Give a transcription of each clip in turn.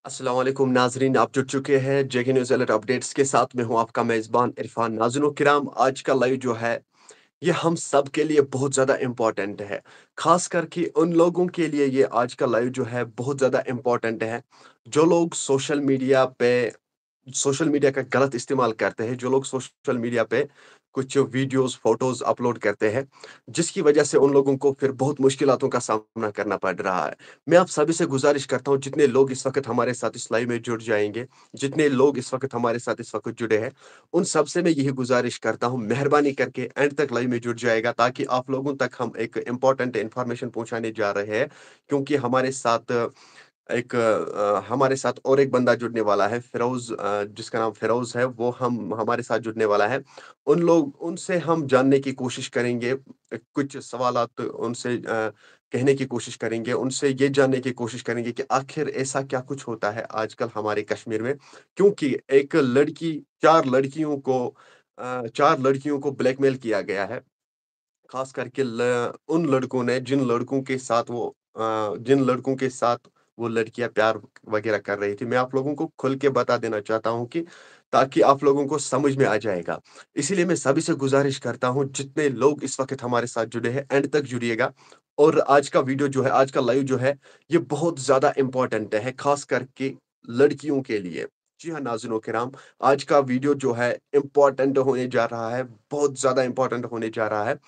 अस्सलाम वालेकुम नाज़रीन, आप जुड़ चुके हैं जेके न्यूज़ अलर्ट अपडेट्स के साथ। मैं हूं आपका मेज़बान इरफान। नाज़रीन किराम, आज का लाइव जो है ये हम सब के लिए बहुत ज़्यादा इम्पोर्टेंट है। ख़ास करके उन लोगों के लिए ये आज का लाइव जो है बहुत ज़्यादा इम्पोर्टेंट है, जो लोग सोशल मीडिया का गलत इस्तेमाल करते हैं, जो लोग सोशल मीडिया पे कुछ वीडियोज़, फ़ोटोज़ अपलोड करते हैं, जिसकी वजह से उन लोगों को फिर बहुत मुश्किलातों का सामना करना पड़ रहा है। मैं आप सभी से गुज़ारिश करता हूँ, जितने लोग इस वक़्त हमारे साथ इस लाइव में जुड़ जाएँगे, जितने लोग इस वक़्त हमारे साथ इस वक़्त जुड़े हैं, उन सब से मैं यही गुज़ारिश करता हूँ, मेहरबानी करके एंड तक लाइव में जुड़ जाएगा, ताकि आप लोगों तक हम एक इम्पोर्टेंट इन्फॉर्मेशन पहुँचाने जा रहे हैं। क्योंकि हमारे साथ और एक बंदा जुड़ने वाला है, जिसका नाम फ़िरोज़ है, वो हम हमारे साथ जुड़ने वाला है। उनसे हम जानने की कोशिश करेंगे, कुछ सवालात उनसे कहने की कोशिश करेंगे, उनसे ये जानने की कोशिश करेंगे कि आखिर ऐसा क्या कुछ होता है आजकल हमारे कश्मीर में? क्योंकि एक लड़की 4 लड़कियों को 4 लड़कियों को ब्लैकमेल किया गया है। खास करके उन लड़कों ने जिन लड़कों के साथ वो लड़कियां प्यार वगैरह कर रही थी। मैं आप लोगों को खुल के बता देना चाहता हूँ कि ताकि आप लोगों को समझ में आ जाएगा। इसीलिए मैं सभी से गुजारिश करता हूँ, जितने लोग इस वक्त हमारे साथ जुड़े हैं, एंड तक जुड़िएगा। और आज का लाइव जो है, ये बहुत ज्यादा इंपॉर्टेंट है, खास करके लड़कियों के लिए। जी हाँ नाज़रीन किराम, आज का वीडियो जो है इम्पोर्टेंट होने जा रहा है, बहुत ज़्यादा इम्पोर्टेंट होने जा रहा है।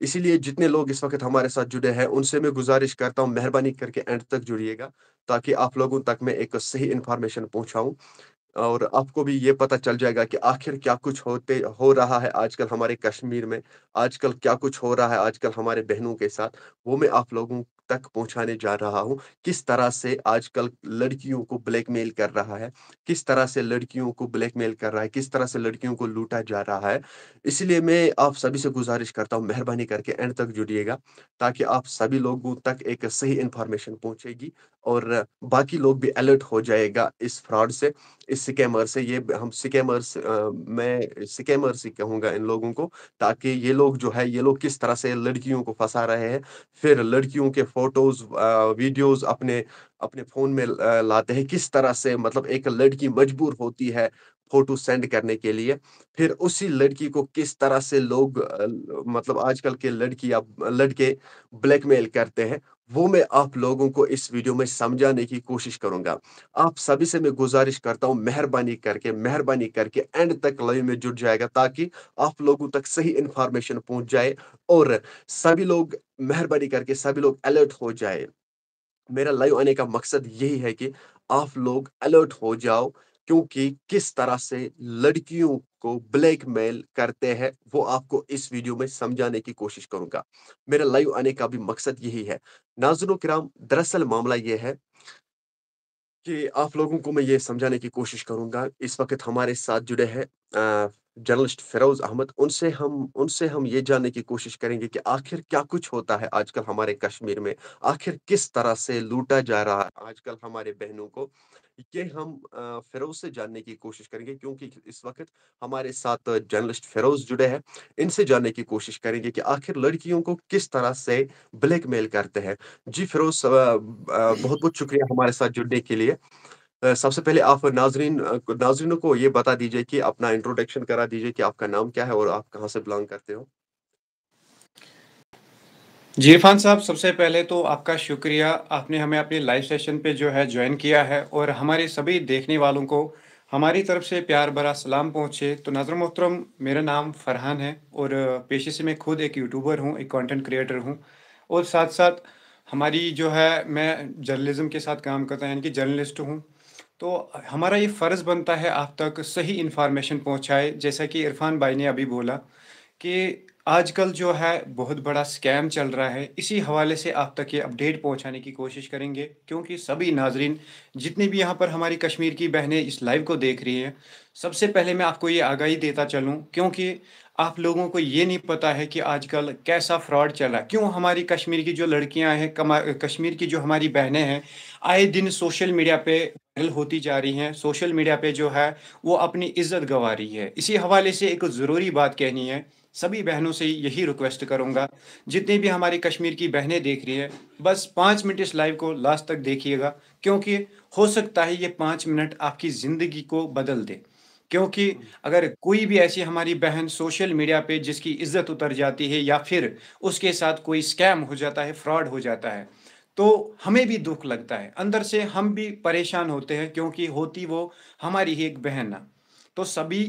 इसीलिए जितने लोग इस वक़्त हमारे साथ जुड़े हैं, उनसे मैं गुज़ारिश करता हूँ, मेहरबानी करके एंड तक जुड़िएगा, ताकि आप लोगों तक मैं एक सही इन्फॉर्मेशन पहुँचाऊँ। और आपको भी ये पता चल जाएगा कि आखिर क्या कुछ होते हो रहा है आजकल हमारे कश्मीर में, आजकल क्या कुछ हो रहा है आजकल हमारे बहनों के साथ, वो मैं आप लोगों तक पहुँचाने जा रहा हूँ। किस तरह से आजकल लड़कियों को ब्लैकमेल कर रहा है, किस तरह से लड़कियों को ब्लैकमेल कर रहा है, किस तरह से लड़कियों को लूटा जा रहा है। इसलिए मैं आप सभी से गुज़ारिश करता हूँ, मेहरबानी करके एंड तक जुड़िएगा, ताकि आप सभी लोगों तक एक सही इन्फॉर्मेशन पहुँचेगी और बाकी लोग भी अलर्ट हो जाएगा इस फ्रॉड से, इस स्कैमर से। मैं स्कैमर्स ही कहूँगा इन लोगों को, ताकि ये लोग किस तरह से लड़कियों को फँसा रहे हैं, फिर लड़कियों के फ़ोटोज़ वीडियोज़ अपने अपने फ़ोन में लाते हैं। किस तरह से मतलब एक लड़की मजबूर होती है फ़ोटो सेंड करने के लिए, फिर उसी लड़की को किस तरह से लोग मतलब आजकल के लड़के ब्लैकमेल करते हैं, वो मैं आप लोगों को इस वीडियो में समझाने की कोशिश करूँगा। आप सभी से मैं गुज़ारिश करता हूँ, मेहरबानी करके एंड तक लाइव में जुड़ जाएगा, ताकि आप लोगों तक सही इन्फॉर्मेशन पहुँच जाए और सभी लोग अलर्ट हो जाएँ। मेरा लाइव आने का मकसद यही है कि आप लोग अलर्ट हो जाओ, क्योंकि किस तरह से लड़कियों को ब्लैकमेल करते हैं, वो आपको इस वीडियो में समझाने की कोशिश करूँगा। मेरा लाइव आने का भी मकसद यही है। नाज़रीन किराम, दरअसल मामला ये है कि आप लोगों को मैं ये समझाने की कोशिश करूँगा। इस वक़्त हमारे साथ जुड़े हैं जर्नलिस्ट फ़िरोज़ अहमद। उनसे हम ये जानने की कोशिश करेंगे कि आखिर क्या कुछ होता है आजकल हमारे कश्मीर में? आखिर किस तरह से लूटा जा रहा है आजकल हमारे बहनों को? ये हम फ़िरोज़ से जानने की कोशिश करेंगे, क्योंकि इस वक़्त हमारे साथ जर्नलिस्ट फ़िरोज़ जुड़े हैं। इनसे जानने की कोशिश करेंगे कि आखिर लड़कियों को किस तरह से ब्लैकमेल करते हैं। जी फ़िरोज़, बहुत-बहुत शुक्रिया हमारे साथ जुड़ने के लिए। सबसे पहले आप नाज़रीनों को ये बता दीजिए कि अपना इंट्रोडक्शन करा दीजिए कि आपका नाम क्या है और आप कहाँ से बिलॉन्ग करते हो? जी, इरफ़ान साहब, सबसे पहले तो आपका शुक्रिया, आपने हमें अपने लाइव सेशन पे जो है जॉइन किया है और हमारे सभी देखने वालों को हमारी तरफ से प्यार भरा सलाम पहुँचे। तो नाज़िर मोहतरम, मेरा नाम फ़रहान है और पेशे से मैं खुद एक यूट्यूबर हूँ, एक कंटेंट क्रिएटर हूँ और साथ-साथ हमारी जो है मैं जर्नलिज़्म के साथ काम करता हूँ, यानी कि जर्नलिस्ट हूँ। तो हमारा ये फ़र्ज़ बनता है आप तक सही इन्फॉर्मेशन पहुँचाए, जैसा कि इरफ़ान भाई ने अभी बोला कि आजकल जो है बहुत बड़ा स्कैम चल रहा है। इसी हवाले से आप तक ये अपडेट पहुँचाने की कोशिश करेंगे, क्योंकि सभी नाज़रीन जितने भी यहाँ पर हमारी कश्मीर की बहनें इस लाइव को देख रही हैं, सबसे पहले मैं आपको ये आगाही देता चलूँ, क्योंकि आप लोगों को ये नहीं पता है कि आजकल कैसा फ्रॉड चल रहा है। क्यों हमारी कश्मीर की जो लड़कियाँ हैं, कश्मीर की जो हमारी बहनें हैं, आए दिन सोशल मीडिया पे वायरल होती जा रही हैं, सोशल मीडिया पे जो है वो अपनी इज़्ज़त गँवा रही है। इसी हवाले से एक ज़रूरी बात कहनी है, सभी बहनों से यही रिक्वेस्ट करूँगा, जितनी भी हमारी कश्मीर की बहनें देख रही हैं, बस 5 मिनट इस लाइव को लास्ट तक देखिएगा, क्योंकि हो सकता है ये 5 मिनट आपकी ज़िंदगी को बदल दे। क्योंकि हुँ, अगर कोई भी ऐसी हमारी बहन सोशल मीडिया पे जिसकी इज़्ज़त उतर जाती है या फिर उसके साथ कोई स्कैम हो जाता है, फ्रॉड हो जाता है, तो हमें भी दुःख लगता है। अंदर से हम भी परेशान होते हैं, क्योंकि होती वो हमारी ही एक बहन ना। तो सभी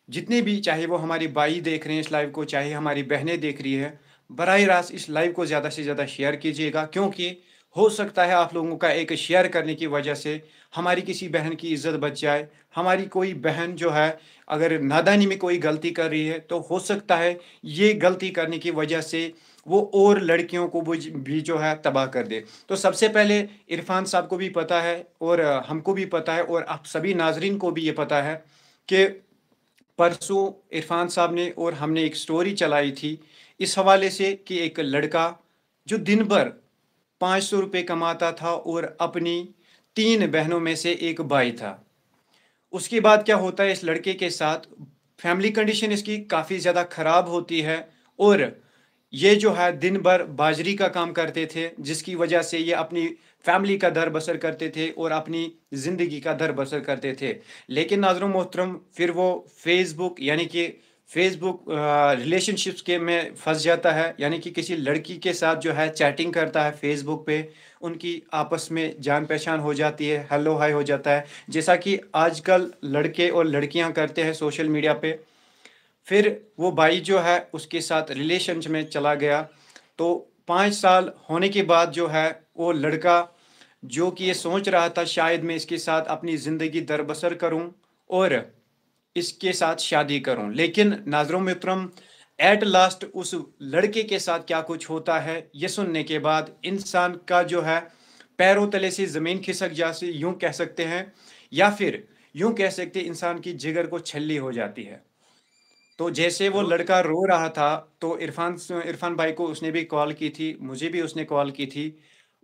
जितने भी, चाहे वो हमारी बाई देख रहे हैं इस लाइव को, चाहे हमारी बहनें देख रही हैं, बराह रास्त इस लाइव को ज़्यादा से ज़्यादा शेयर कीजिएगा, क्योंकि हो सकता है आप लोगों का एक शेयर करने की वजह से हमारी किसी बहन की इज़्ज़त बच जाए। हमारी कोई बहन जो है अगर नादानी में कोई गलती कर रही है, तो हो सकता है ये गलती करने की वजह से वो और लड़कियों को भी जो है तबाह कर दे। तो सबसे पहले इरफ़ान साहब को भी पता है और हमको भी पता है और आप सभी नाज़रीन को भी ये पता है कि परसों इरफ़ान साहब ने और हमने एक स्टोरी चलाई थी इस हवाले से कि एक लड़का जो दिन भर ₹500 कमाता था और अपनी 3 बहनों में से एक भाई था। उसके बाद क्या होता है इस लड़के के साथ, फैमिली कंडीशन इसकी काफ़ी ज़्यादा ख़राब होती है और ये जो है दिन भर बाजरी का काम करते थे, जिसकी वजह से ये अपनी फैमिली का दर बसर करते थे और अपनी ज़िंदगी का दर बसर करते थे। लेकिन नाज़रो मोहतरम फिर वो फ़ेसबुक यानी कि फ़ेसबुक रिलेशनशिप्स के में फँस जाता है, यानी कि किसी लड़की के साथ जो है चैटिंग करता है फ़ेसबुक पे, उनकी आपस में जान-पहचान हो जाती है, हेलो हाय हो जाता है, जैसा कि आजकल लड़के और लड़कियाँ करते हैं सोशल मीडिया पे। फिर वो भाई जो है उसके साथ रिलेशन में चला गया। तो 5 साल होने के बाद जो है वो लड़का जो कि ये सोच रहा था शायद मैं इसके साथ अपनी ज़िंदगी दर-बसर करूँ और इसके साथ शादी करूँ। लेकिन नाज़रो मोहतरम एट लास्ट उस लड़के के साथ क्या कुछ होता है, ये सुनने के बाद इंसान का जो है पैरों तले से ज़मीन खिसक जाती, यूँ कह सकते हैं, या फिर यूँ कह सकते हैं इंसान की जिगर को छल्ली हो जाती है। तो जैसे वो ज़रूर। लड़का रो रहा था, तो इरफ़ान भाई को उसने भी कॉल की थी, मुझे भी उसने कॉल की थी।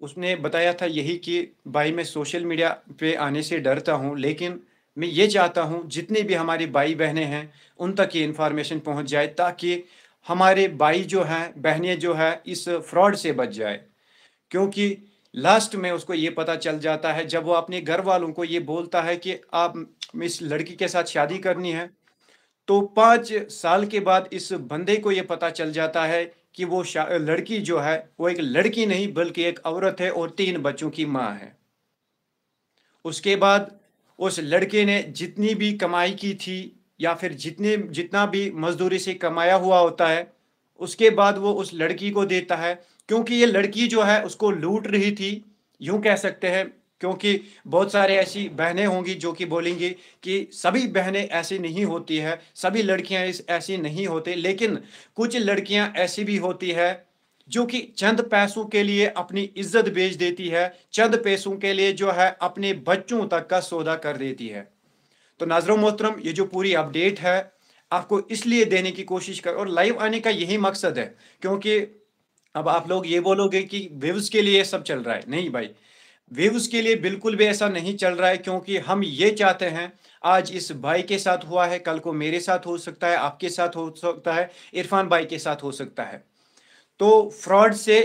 उसने बताया था यही कि भाई मैं सोशल मीडिया पे आने से डरता हूँ, लेकिन मैं ये चाहता हूँ जितनी भी हमारी भाई-बहनें हैं, उन तक ये इन्फॉर्मेशन पहुँच जाए, ताकि हमारे भाई जो हैं, बहनें जो हैं, इस फ्रॉड से बच जाए। क्योंकि लास्ट में उसको ये पता चल जाता है जब वो अपने घर वालों को ये बोलता है कि आप इस लड़की के साथ शादी करनी है, तो 5 साल के बाद इस बंदे को ये पता चल जाता है कि वो लड़की जो है, वो एक लड़की नहीं बल्कि एक औरत है और 3 बच्चों की माँ है। उसके बाद उस लड़के ने जितनी भी कमाई की थी या फिर जितना भी मज़दूरी से कमाया हुआ होता है, उसके बाद वो उस लड़की को देता है, क्योंकि ये लड़की जो है उसको लूट रही थी, यूँ कह सकते हैं। क्योंकि बहुत सारे ऐसी बहनें होंगी जो कि बोलेंगी कि सभी बहनें ऐसी नहीं होती हैं, सभी लड़कियाँ इस ऐसी नहीं होती, लेकिन कुछ लड़कियाँ ऐसी भी होती हैं जो कि चंद पैसों के लिए अपनी इज्जत बेच देती है, चंद पैसों के लिए जो है अपने बच्चों तक का सौदा कर देती है। तो नाज़रो मोहतरम ये जो पूरी अपडेट है, आपको इसलिए देने की कोशिश कर और लाइव आने का यही मकसद है, क्योंकि अब आप लोग ये बोलोगे कि व्यूज़ के लिए सब चल रहा है। नहीं भाई, व्यूज़ के लिए बिल्कुल भी ऐसा नहीं चल रहा है, क्योंकि हम ये चाहते हैं, आज इस भाई के साथ हुआ है, कल को मेरे साथ हो सकता है, आपके साथ हो सकता है, इरफ़ान भाई के साथ हो सकता है। तो फ्रॉड से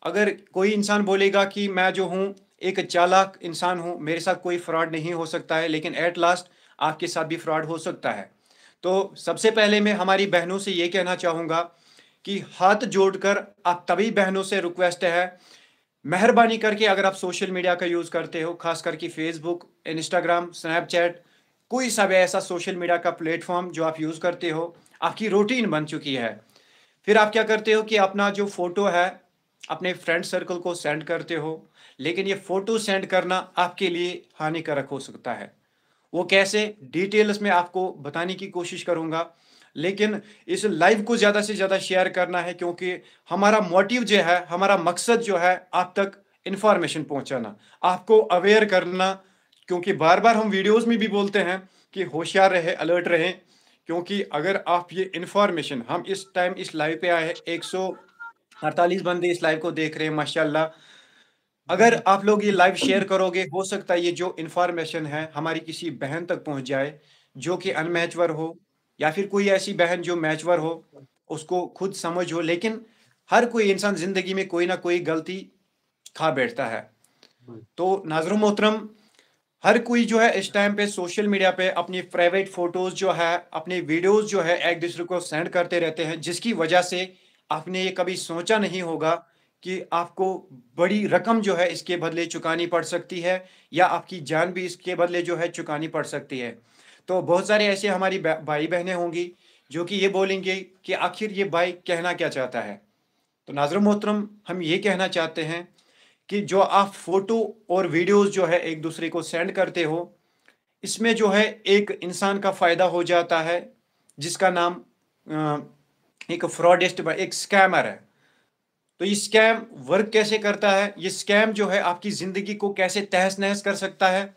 अगर कोई इंसान बोलेगा कि मैं जो हूँ एक चालाक इंसान हूँ, मेरे साथ कोई फ्रॉड नहीं हो सकता है, लेकिन एट लास्ट आपके साथ भी फ्रॉड हो सकता है। तो सबसे पहले मैं हमारी बहनों से ये कहना चाहूँगा कि हाथ जोड़कर आप तभी बहनों से रिक्वेस्ट है, मेहरबानी करके अगर आप सोशल मीडिया का यूज़ करते हो, ख़ास करके फ़ेसबुक, इंस्टाग्राम, स्नैपचैट, कोई सा भी ऐसा सोशल मीडिया का प्लेटफ़ॉर्म जो आप यूज़ करते हो, आपकी रूटीन बन चुकी है। फिर आप क्या करते हो कि अपना जो फ़ोटो है, अपने फ्रेंड सर्कल को सेंड करते हो, लेकिन ये फ़ोटो सेंड करना आपके लिए हानिकारक हो सकता है। वो कैसे? डिटेल्स में आपको बताने की कोशिश करूँगा, लेकिन इस लाइव को ज़्यादा से ज़्यादा शेयर करना है, क्योंकि हमारा मोटिव जो है, हमारा मकसद जो है, आप तक इन्फॉर्मेशन पहुँचाना, आपको अवेयर करना, क्योंकि बार-बार हम वीडियोज़ में भी बोलते हैं कि होशियार रहें, अलर्ट रहें, क्योंकि अगर आप ये इन्फॉर्मेशन, हम इस टाइम इस लाइव पे आए हैं, 148 बंदे इस लाइव को देख रहे हैं माशाल्लाह। अगर आप लोग ये लाइव शेयर करोगे, हो सकता है ये जो इन्फॉर्मेशन है हमारी किसी बहन तक पहुंच जाए जो कि अनमैचवर हो, या फिर कोई ऐसी बहन जो मैचवर हो, उसको खुद समझ हो। लेकिन हर कोई इंसान जिंदगी में कोई ना कोई गलती खा बैठता है। तो नाज़रीन मोहतरम, हर कोई जो है इस टाइम पे सोशल मीडिया पे अपनी प्राइवेट फोटोज जो है, अपनी वीडियोस जो है एक दूसरे को सेंड करते रहते हैं, जिसकी वजह से आपने ये कभी सोचा नहीं होगा कि आपको बड़ी रकम जो है इसके बदले चुकानी पड़ सकती है, या आपकी जान भी इसके बदले जो है चुकानी पड़ सकती है। तो बहुत सारे ऐसे हमारी भाई बहनें होंगी जो कि ये बोलेंगे कि आखिर ये भाई कहना क्या चाहता है। तो नाज़रीन मोहतरम, हम ये कहना चाहते हैं कि जो आप फोटो और वीडियोस जो है एक दूसरे को सेंड करते हो, इसमें जो है एक इंसान का फायदा हो जाता है, जिसका नाम एक फ्रॉडिस्ट, एक स्कैमर है। तो ये स्कैम वर्क कैसे करता है, ये स्कैम जो है आपकी जिंदगी को कैसे तहस नहस कर सकता है।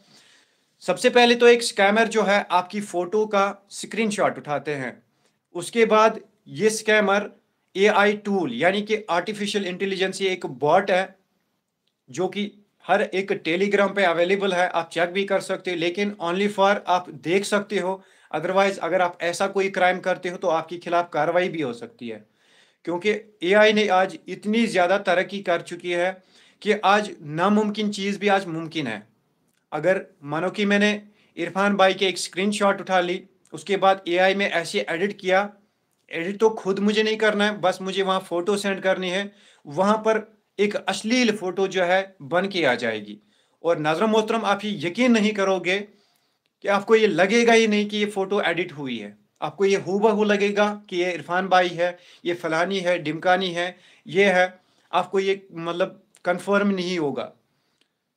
सबसे पहले तो एक स्कैमर जो है आपकी फोटो का स्क्रीनशॉट उठाते हैं। उसके बाद ये स्कैमर एआई टूल, यानी कि आर्टिफिशियल इंटेलिजेंस, ये एक बॉट है जो कि हर एक टेलीग्राम पे अवेलेबल है, आप चेक भी कर सकते हो, लेकिन ओनली फॉर आप देख सकते हो। अदरवाइज अगर आप ऐसा कोई क्राइम करते हो तो आपके खिलाफ कार्रवाई भी हो सकती है। क्योंकि एआई ने आज इतनी ज़्यादा तरक्की कर चुकी है कि आज नामुमकिन चीज़ भी आज मुमकिन है। अगर मानो कि मैंने इरफान भाई के एक स्क्रीनशॉट उठा ली, उसके बाद एआई में ऐसे एडिट किया, एडिट तो खुद मुझे नहीं करना है, बस मुझे वहाँ फ़ोटो सेंड करनी है, वहाँ पर एक अश्लील फ़ोटो जो है बन के आ जाएगी। और नाज़रीन मोहतरम, आप ये यकीन नहीं करोगे कि आपको ये लगेगा ही नहीं कि ये फ़ोटो एडिट हुई है। आपको ये हूबहू लगेगा कि ये इरफान भाई है, ये फ़लानी है, ढिमकानी है, ये है। आपको ये मतलब कन्फर्म नहीं होगा।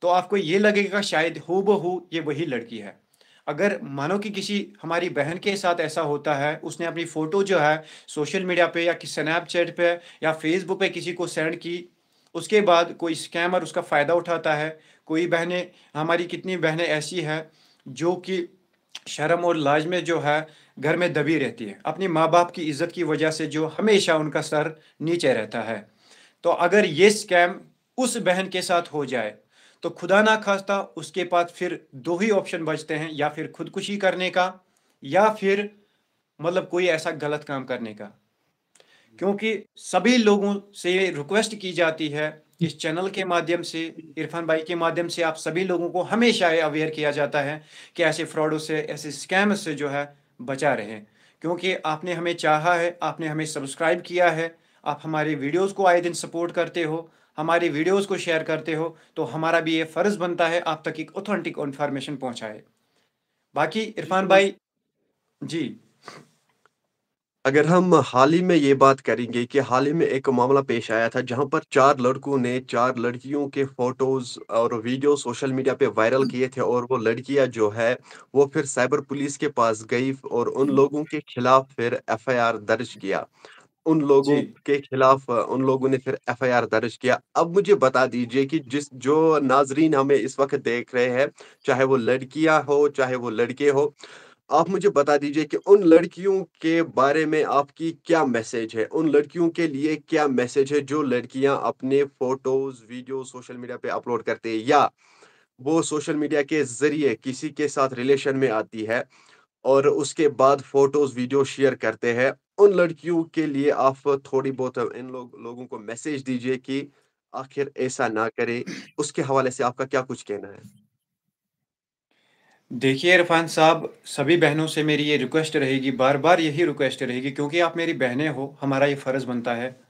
तो आपको ये लगेगा शायद हूबहू ये वही लड़की है। अगर मानो कि किसी हमारी बहन के साथ ऐसा होता है, उसने अपनी फ़ोटो जो है सोशल मीडिया पे या कि स्नैपचैट पे या फेसबुक पे किसी को सेंड की, उसके बाद कोई स्कैमर उसका फ़ायदा उठाता है। कोई बहनें, हमारी कितनी बहनें ऐसी हैं जो कि शर्म और लाज में जो है घर में दबी रहती है, अपने माँ बाप की इज्जत की वजह से जो हमेशा उनका सर नीचे रहता है। तो अगर ये स्कैम उस बहन के साथ हो जाए, तो खुदा ना खास्ता उसके पास फिर दो ही ऑप्शन बचते हैं, या फिर खुदकुशी करने का, या फिर मतलब कोई ऐसा गलत काम करने का। क्योंकि सभी लोगों से रिक्वेस्ट की जाती है, इस चैनल के माध्यम से, इरफान भाई के माध्यम से, आप सभी लोगों को हमेशा अवेयर किया जाता है कि ऐसे फ्रॉडों से, ऐसे स्कैम से जो है बचा रहें। क्योंकि आपने हमें चाहा है, आपने हमें सब्सक्राइब किया है, आप हमारी वीडियोस को आए दिन सपोर्ट करते हो, हमारी वीडियोस को शेयर करते हो, तो हमारा भी ये फ़र्ज़ बनता है आप तक एक ऑथेंटिक इन्फॉर्मेशन पहुंचाए। बाकी जी, इरफान तो भाई। जी। अगर हम हाल ही में ये बात करेंगे कि हाल ही में एक मामला पेश आया था जहां पर 4 लड़कों ने 4 लड़कियों के फोटोज़ और वीडियो सोशल मीडिया पे वायरल किए थे और वो लड़कियां जो है, वो फिर साइबर पुलिस के पास गई और उन लोगों के खिलाफ फिर एफआईआर दर्ज किया। उन लोगों जी। के खिलाफ उन लोगों ने फिर एफआईआर दर्ज किया। अब मुझे बता दीजिए कि जिस जो नाज़रीन हमें इस वक़्त देख रहे हैं, चाहे वो लड़कियाँ हो, चाहे वो लड़के हो, आप मुझे बता दीजिए कि उन लड़कियों के बारे में आपकी क्या मैसेज है? उन लड़कियों के लिए क्या मैसेज है जो लड़कियाँ अपने फ़ोटोज़, वीडियो सोशल मीडिया पे अपलोड करते हैं या वो सोशल मीडिया के ज़रिए किसी के साथ रिलेशन में आती है और उसके बाद फ़ोटोज़, वीडियो शेयर करते हैं। उन लड़कियों के लिए आप थोड़ी बहुत इन लोगों को मैसेज दीजिए कि आखिर ऐसा ना करें। उसके हवाले से आपका क्या कुछ कहना है? देखिए इरफान साहब, सभी बहनों से मेरी ये रिक्वेस्ट रहेगी, बार बार यही रिक्वेस्ट रहेगी, क्योंकि आप मेरी बहनें हो, हमारा ये फ़र्ज़ बनता है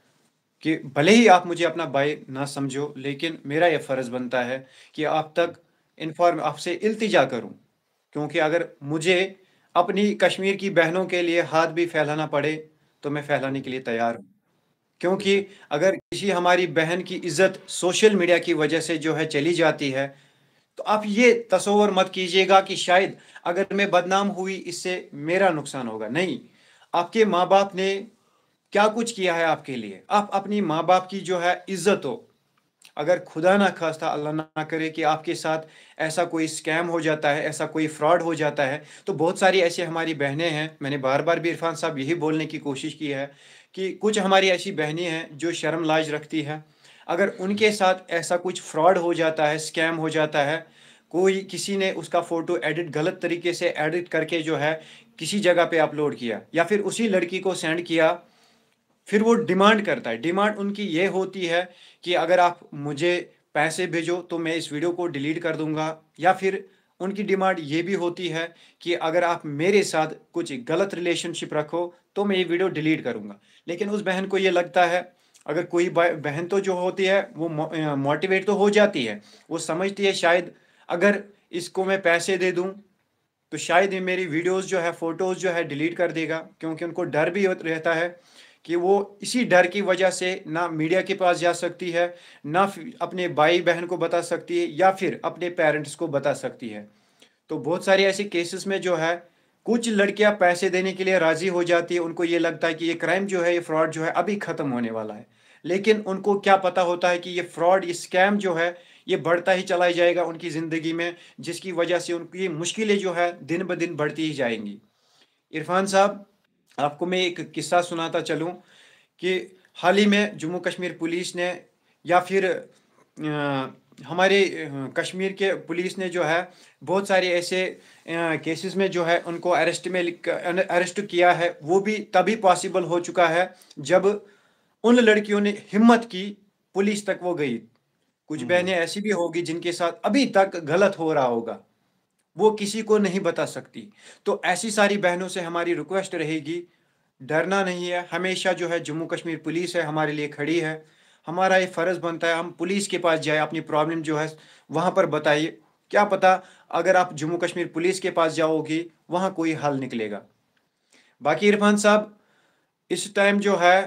कि भले ही आप मुझे अपना भाई ना समझो, लेकिन मेरा ये फ़र्ज़ बनता है कि आप तक आपसे इल्तिजा करूं। क्योंकि अगर मुझे अपनी कश्मीर की बहनों के लिए हाथ भी फैलाना पड़े, तो मैं फैलाने के लिए तैयार हूँ। क्योंकि बेशक। अगर किसी हमारी बहन की इज्जत सोशल मीडिया की वजह से जो है चली जाती है, तो आप ये तसव्वुर मत कीजिएगा कि शायद अगर मैं बदनाम हुई इससे मेरा नुकसान होगा। नहीं, आपके माँ बाप ने क्या कुछ किया है आपके लिए। आप अपनी माँ बाप की जो है इज्जत हो, अगर खुदा ना खास्ता, अल्लाह ना करे कि आपके साथ ऐसा कोई स्कैम हो जाता है, ऐसा कोई फ्रॉड हो जाता है, तो बहुत सारी ऐसी हमारी बहनें हैं। मैंने बार बार भी इरफान साहब यही बोलने की कोशिश की है कि कुछ हमारी ऐसी बहनें हैं जो शर्म लाज रखती है, अगर उनके साथ ऐसा कुछ फ्रॉड हो जाता है, स्कैम हो जाता है, कोई किसी ने उसका फ़ोटो एडिट गलत तरीके से एडिट करके जो है किसी जगह पे अपलोड किया या फिर उसी लड़की को सेंड किया, फिर वो डिमांड करता है। डिमांड उनकी ये होती है कि अगर आप मुझे पैसे भेजो तो मैं इस वीडियो को डिलीट कर दूंगा, या फिर उनकी डिमांड ये भी होती है कि अगर आप मेरे साथ कुछ गलत रिलेशनशिप रखो तो मैं ये वीडियो डिलीट करूंगा। लेकिन उस बहन को ये लगता है, अगर कोई बहन तो जो होती है वो मोटिवेट तो हो जाती है, वो समझती है शायद अगर इसको मैं पैसे दे दूं तो शायद ये मेरी वीडियोस जो है, फोटोज जो है डिलीट कर देगा, क्योंकि उनको डर भी रहता है कि वो इसी डर की वजह से ना मीडिया के पास जा सकती है, ना अपने भाई बहन को बता सकती है, या फिर अपने पेरेंट्स को बता सकती है। तो बहुत सारे ऐसे केसेस में जो है कुछ लड़कियां पैसे देने के लिए राजी हो जाती है, उनको ये लगता है कि ये क्राइम जो है, ये फ्रॉड जो है अभी खत्म होने वाला है। लेकिन उनको क्या पता होता है कि ये फ्रॉड, ये स्कैम जो है ये बढ़ता ही चला जाएगा उनकी ज़िंदगी में, जिसकी वजह से उनकी मुश्किलें जो है दिन ब दिन बढ़ती ही जाएंगी। इरफान साहब, आपको मैं एक किस्सा सुनाता चलूं कि हाल ही में जम्मू कश्मीर पुलिस ने, या फिर हमारे कश्मीर के पुलिस ने जो है बहुत सारे ऐसे केसेस में जो है उनको अरेस्ट किया है। वो भी तभी पॉसिबल हो चुका है जब उन लड़कियों ने हिम्मत की, पुलिस तक वो गई। कुछ हुँ, बहनें ऐसी भी होगी जिनके साथ अभी तक गलत हो रहा होगा, वो किसी को नहीं बता सकती। तो ऐसी सारी बहनों से हमारी रिक्वेस्ट रहेगी, डरना नहीं है। हमेशा जो है जम्मू कश्मीर पुलिस है हमारे लिए खड़ी है। हमारा ये फ़र्ज़ बनता है हम पुलिस के पास जाए, अपनी प्रॉब्लम जो है वहाँ पर बताइए। क्या पता अगर आप जम्मू कश्मीर पुलिस के पास जाओगी वहाँ कोई हल निकलेगा। बाकी इरफान साहब, इस टाइम जो है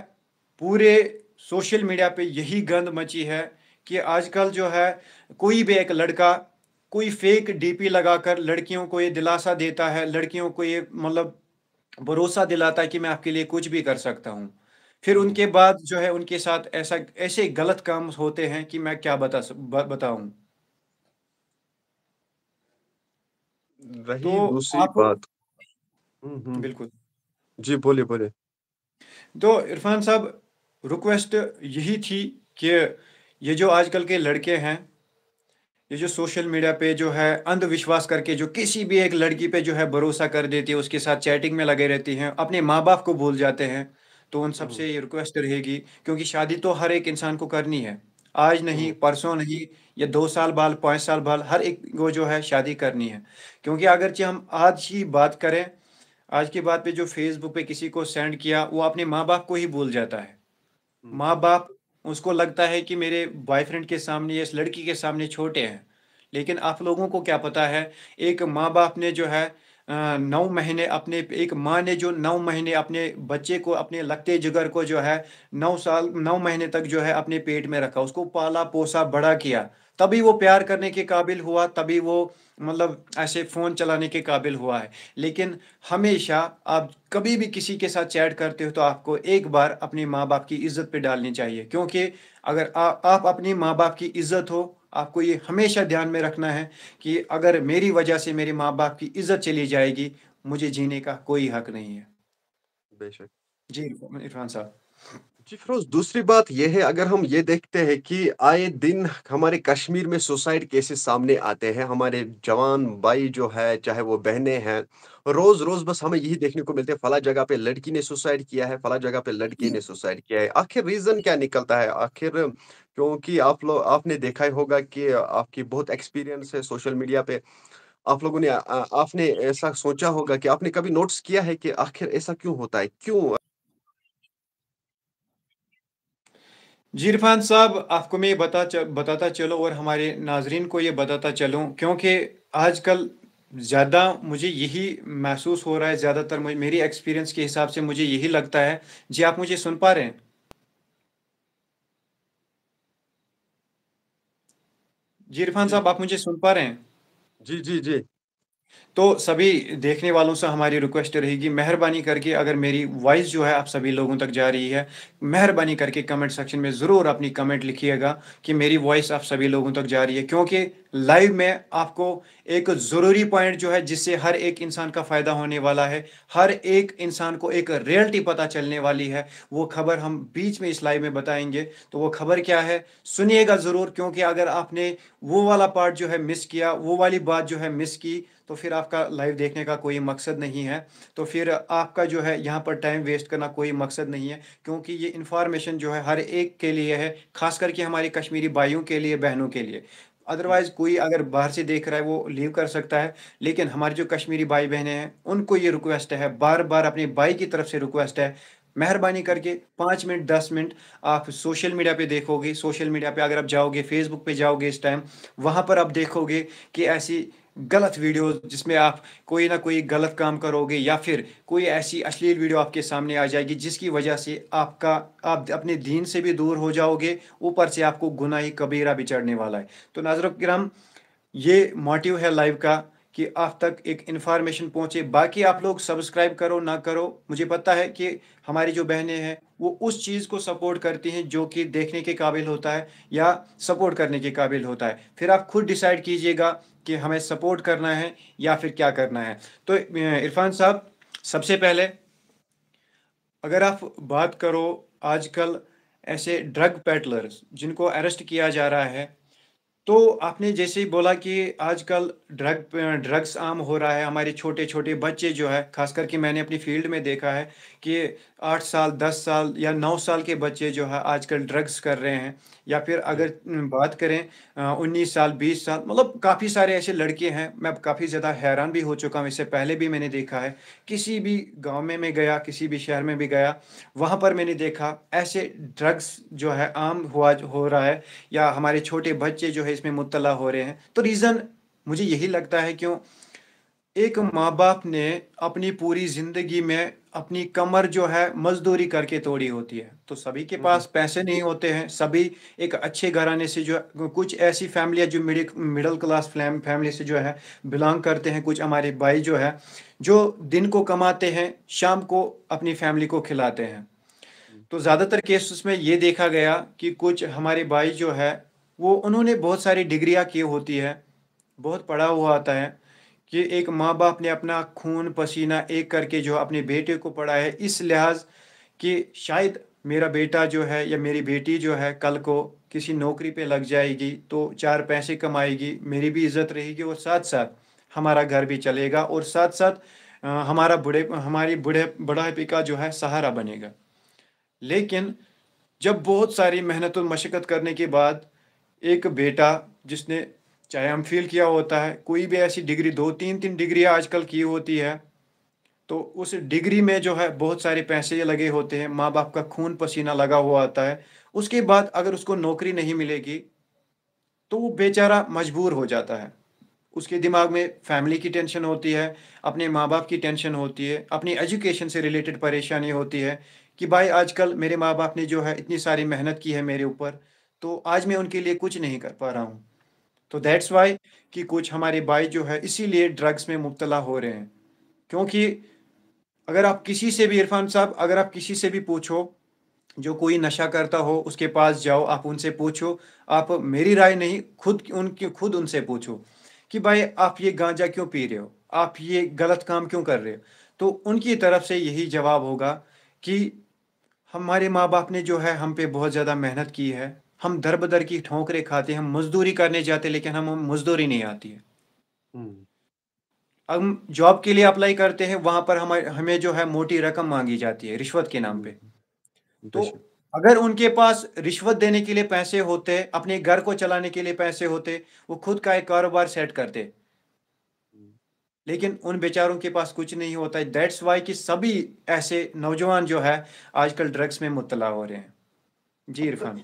पूरे सोशल मीडिया पे यही गंद मची है कि आजकल जो है कोई भी एक लड़का कोई फेक डीपी लगाकर लड़कियों को ये दिलासा देता है, लड़कियों को ये मतलब भरोसा दिलाता है कि मैं आपके लिए कुछ भी कर सकता हूँ। फिर हुँ। उनके बाद जो है उनके साथ ऐसा ऐसे गलत काम होते हैं कि मैं क्या बताऊं। रही तो दूसरी आप बात। हुँ, हुँ। बिल्कुल। जी, बोलिए, बोलिए। तो इरफान साहब, रिक्वेस्ट यही थी कि ये जो आजकल के लड़के हैं, ये जो सोशल मीडिया पे जो है अंधविश्वास करके जो किसी भी एक लड़की पे जो है भरोसा कर देती है, उसके साथ चैटिंग में लगे रहती हैं, अपने माँ बाप को भूल जाते हैं। तो उन हुँ, सबसे ये रिक्वेस्ट रहेगी, क्योंकि शादी तो हर एक इंसान को करनी है, आज नहीं हुँ, परसों नहीं, या 2 साल बाद 5 साल बाद हर एक को जो है शादी करनी है। क्योंकि अगरचे हम आज ही बात करें, आज की बात पे जो फेसबुक पे किसी को सेंड किया वो अपने माँ बाप को ही भूल जाता है। हुँ, माँ बाप, उसको लगता है कि मेरे बॉयफ्रेंड के सामने या इस लड़की के सामने छोटे हैं। लेकिन आप लोगों को क्या पता है, एक माँ बाप ने जो है 9 महीने अपने, एक माँ ने जो 9 महीने अपने बच्चे को, अपने लगते जिगर को जो है 9 साल 9 महीने तक जो है अपने पेट में रखा, उसको पाला पोसा बड़ा किया, तभी वो प्यार हुँ। करने के काबिल हुआ, तभी वो मतलब ऐसे फ़ोन चलाने के काबिल हुआ है। लेकिन हमेशा आप कभी भी किसी के साथ चैट करते हो तो आपको एक बार अपने माँ बाप की इज्जत पे डालनी चाहिए, क्योंकि अगर आप अपनी माँ बाप की इज्जत हो, आपको ये हमेशा ध्यान में रखना है कि अगर मेरी वजह से मेरे माँ बाप की इज्जत चली जाएगी, मुझे जीने का कोई हक नहीं है। बेशक। जी इरफान साहब। जी, फ़िरोज़, दूसरी बात ये है, अगर हम ये देखते हैं कि आए दिन हमारे कश्मीर में सुसाइड केसेस सामने आते हैं, हमारे जवान भाई जो है, चाहे वो बहनें हैं, रोज़-रोज़ बस हमें यही देखने को मिलता है, फला जगह पे लड़की ने सुसाइड किया है, फला जगह पे लड़के ने सुसाइड किया है। आखिर रीज़न क्या निकलता है? आखिर क्योंकि आपने देखा ही होगा कि आपकी बहुत एक्सपीरियंस है सोशल मीडिया पे, आप लोगों ने आपने ऐसा सोचा होगा कि आपने कभी नोटिस किया है कि आखिर ऐसा क्यों होता है? क्यों? जी इरफान साहब, आपको मैं ये बताता चलूँ और हमारे नाजरीन को ये बताता चलूँ, क्योंकि आजकल ज़्यादा मुझे यही महसूस हो रहा है, ज़्यादातर मेरी एक्सपीरियंस के हिसाब से मुझे यही लगता है। जी आप मुझे सुन पा रहे हैं? जी इरफान जी। साहब, आप मुझे सुन पा रहे हैं? जी, जी, जी। तो सभी देखने वालों से हमारी रिक्वेस्ट रहेगी, मेहरबानी करके अगर मेरी वॉइस जो है आप सभी लोगों तक जा रही है, मेहरबानी करके कमेंट सेक्शन में ज़रूर अपनी कमेंट लिखिएगा कि मेरी वॉइस आप सभी लोगों तक जा रही है, क्योंकि लाइव में आपको एक ज़रूरी पॉइंट जो है जिससे हर एक इंसान का फ़ायदा होने वाला है, हर एक इंसान को एक रियलिटी पता चलने वाली है, वो खबर हम बीच में इस लाइव में बताएंगे। तो वो खबर क्या है, सुनिएगा ज़रूर, क्योंकि अगर आपने वो वाला पार्ट जो है मिस किया, वो वाली बात जो है मिस की, तो फिर आपका लाइव देखने का कोई मकसद नहीं है। तो फिर आपका जो है यहाँ पर टाइम वेस्ट करना कोई मकसद नहीं है, क्योंकि ये इन्फॉर्मेशन जो है हर एक के लिए है, खास करके हमारे कश्मीरी भाइयों के लिए, बहनों के लिए। अदरवाइज कोई अगर बाहर से देख रहा है वो लीव कर सकता है, लेकिन हमारे जो कश्मीरी भाई बहनें हैं उनको ये रिक्वेस्ट है, बार बार अपने भाई की तरफ से रिक्वेस्ट है, मेहरबानी करके 5 मिनट 10 मिनट आप सोशल मीडिया पे देखोगे, सोशल मीडिया पे अगर आप जाओगे, फेसबुक पे जाओगे इस टाइम, वहां पर आप देखोगे कि ऐसी गलत वीडियो जिसमें आप कोई ना कोई गलत काम करोगे, या फिर कोई ऐसी अश्लील वीडियो आपके सामने आ जाएगी जिसकी वजह से आप अपने दीन से भी दूर हो जाओगे, ऊपर से आपको गुनाही कबीरा भी चढ़ने वाला है। तो नाज़रीन किराम, ये मोटिव है लाइव का कि आप तक एक इंफॉर्मेशन पहुंचे। बाकी आप लोग सब्सक्राइब करो ना करो, मुझे पता है कि हमारी जो बहनें हैं वो उस चीज़ को सपोर्ट करती हैं जो कि देखने के काबिल होता है या सपोर्ट करने के काबिल होता है। फिर आप खुद डिसाइड कीजिएगा कि हमें सपोर्ट करना है या फिर क्या करना है। तो इरफान साहब, सबसे पहले अगर आप बात करो, आजकल ऐसे ड्रग पेडलर्स जिनको अरेस्ट किया जा रहा है, तो आपने जैसे ही बोला कि आजकल ड्रग्स आम हो रहा है, हमारे छोटे छोटे बच्चे जो है, खास करके मैंने अपनी फील्ड में देखा है कि 8 साल 10 साल या 9 साल के बच्चे जो है आजकल ड्रग्स कर रहे हैं। या फिर जी, अगर बात करें 19 साल 20 साल, मतलब काफ़ी सारे ऐसे लड़के हैं, मैं काफ़ी ज़्यादा हैरान भी हो चुका हूँ, इससे पहले भी मैंने देखा है, किसी भी गांव में मैं गया, किसी भी शहर में भी गया, वहाँ पर मैंने देखा ऐसे ड्रग्स जो है आम हुआ हो रहा है, या हमारे छोटे बच्चे जो है इसमें मुब्तला हो रहे हैं। तो रीज़न मुझे यही लगता है, क्यों, एक माँ बाप ने अपनी पूरी जिंदगी में अपनी कमर जो है मजदूरी करके तोड़ी होती है, तो सभी के हुँ, हुँ, पास पैसे नहीं होते हैं, सभी एक अच्छे घराने से जो कुछ ऐसी फैमिलियाँ जो मिडिल मिडिल क्लास फैमिली से जो है बिलोंग करते हैं, कुछ हमारे भाई जो है जो दिन को कमाते हैं, शाम को अपनी फैमिली को खिलाते हैं। हुँ, तो ज़्यादातर केसेस में ये देखा गया कि कुछ हमारे भाई जो है वो उन्होंने बहुत सारी डिग्रियां की होती है, बहुत पढ़ा हुआ आता है, कि एक माँ बाप ने अपना खून पसीना एक करके जो अपने बेटे को पढ़ा है, इस लिहाज कि शायद मेरा बेटा जो है या मेरी बेटी जो है कल को किसी नौकरी पे लग जाएगी तो चार पैसे कमाएगी, मेरी भी इज्जत रहेगी, और साथ साथ हमारा घर भी चलेगा, और साथ साथ हमारी बुढ़ापे का जो है सहारा बनेगा। लेकिन जब बहुत सारी मेहनत और मशक्क़त करने के बाद एक बेटा जिसने, चाहे हम फील किया होता है, कोई भी ऐसी डिग्री, दो तीन तीन डिग्री आजकल की होती है, तो उस डिग्री में जो है बहुत सारे पैसे लगे होते हैं, माँ बाप का खून पसीना लगा हुआ आता है, उसके बाद अगर उसको नौकरी नहीं मिलेगी तो वो बेचारा मजबूर हो जाता है। उसके दिमाग में फैमिली की टेंशन होती है, अपने माँ बाप की टेंशन होती है, अपनी एजुकेशन से रिलेटेड परेशानी होती है, कि भाई आजकल मेरे माँ बाप ने जो है इतनी सारी मेहनत की है मेरे ऊपर, तो आज मैं उनके लिए कुछ नहीं कर पा रहा हूँ। तो दैट्स वाई कि कुछ हमारे भाई जो है इसीलिए ड्रग्स में मुब्तला हो रहे हैं। क्योंकि अगर आप किसी से भी, इरफान साहब, अगर आप किसी से भी पूछो, जो कोई नशा करता हो उसके पास जाओ, आप उनसे पूछो, आप मेरी राय नहीं, खुद उनसे पूछो कि भाई आप ये गांजा क्यों पी रहे हो, आप ये गलत काम क्यों कर रहे हो, तो उनकी तरफ से यही जवाब होगा कि हमारे माँ बाप ने जो है हम पे बहुत ज़्यादा मेहनत की है, हम दर बदर की ठोकरें खाते हैं, हम मजदूरी करने जाते, लेकिन हम मजदूरी नहीं आती है। हुँ, हम जॉब के लिए अप्लाई करते हैं, वहां पर हमें हमें जो है मोटी रकम मांगी जाती है रिश्वत के नाम हुँ, पे। तो बेशक। अगर उनके पास रिश्वत देने के लिए पैसे होते, अपने घर को चलाने के लिए पैसे होते, वो खुद का एक कारोबार सेट करते, हुँ, लेकिन उन बेचारों के पास कुछ नहीं होता है। दैट्स वाई कि सभी ऐसे नौजवान जो है आजकल ड्रग्स में मुब्तला हो रहे हैं। जी तो इरफान।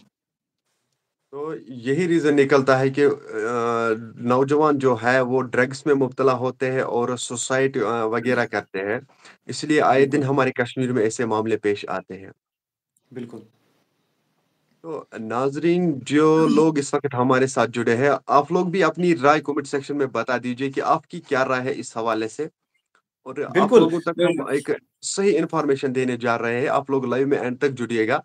तो यही रीज़न निकलता है कि नौजवान जो है वो ड्रग्स में मुब्तला होते हैं और सुसाइड वग़ैरह करते हैं। इसलिए आए दिन बिल्कुल हमारे कश्मीर में ऐसे मामले पेश आते हैं। बिल्कुल। तो नाज़रीन, जो लोग इस वक़्त हमारे साथ जुड़े हैं, आप लोग भी अपनी राय कमेंट सेक्शन में बता दीजिए कि आपकी क्या राय है इस हवाले से। और आप बिल्कुल। लोगों तक हम एक सही इन्फॉर्मेशन देने जा रहे हैं। आप लोग लाइव में एंड तक जुड़िएगा,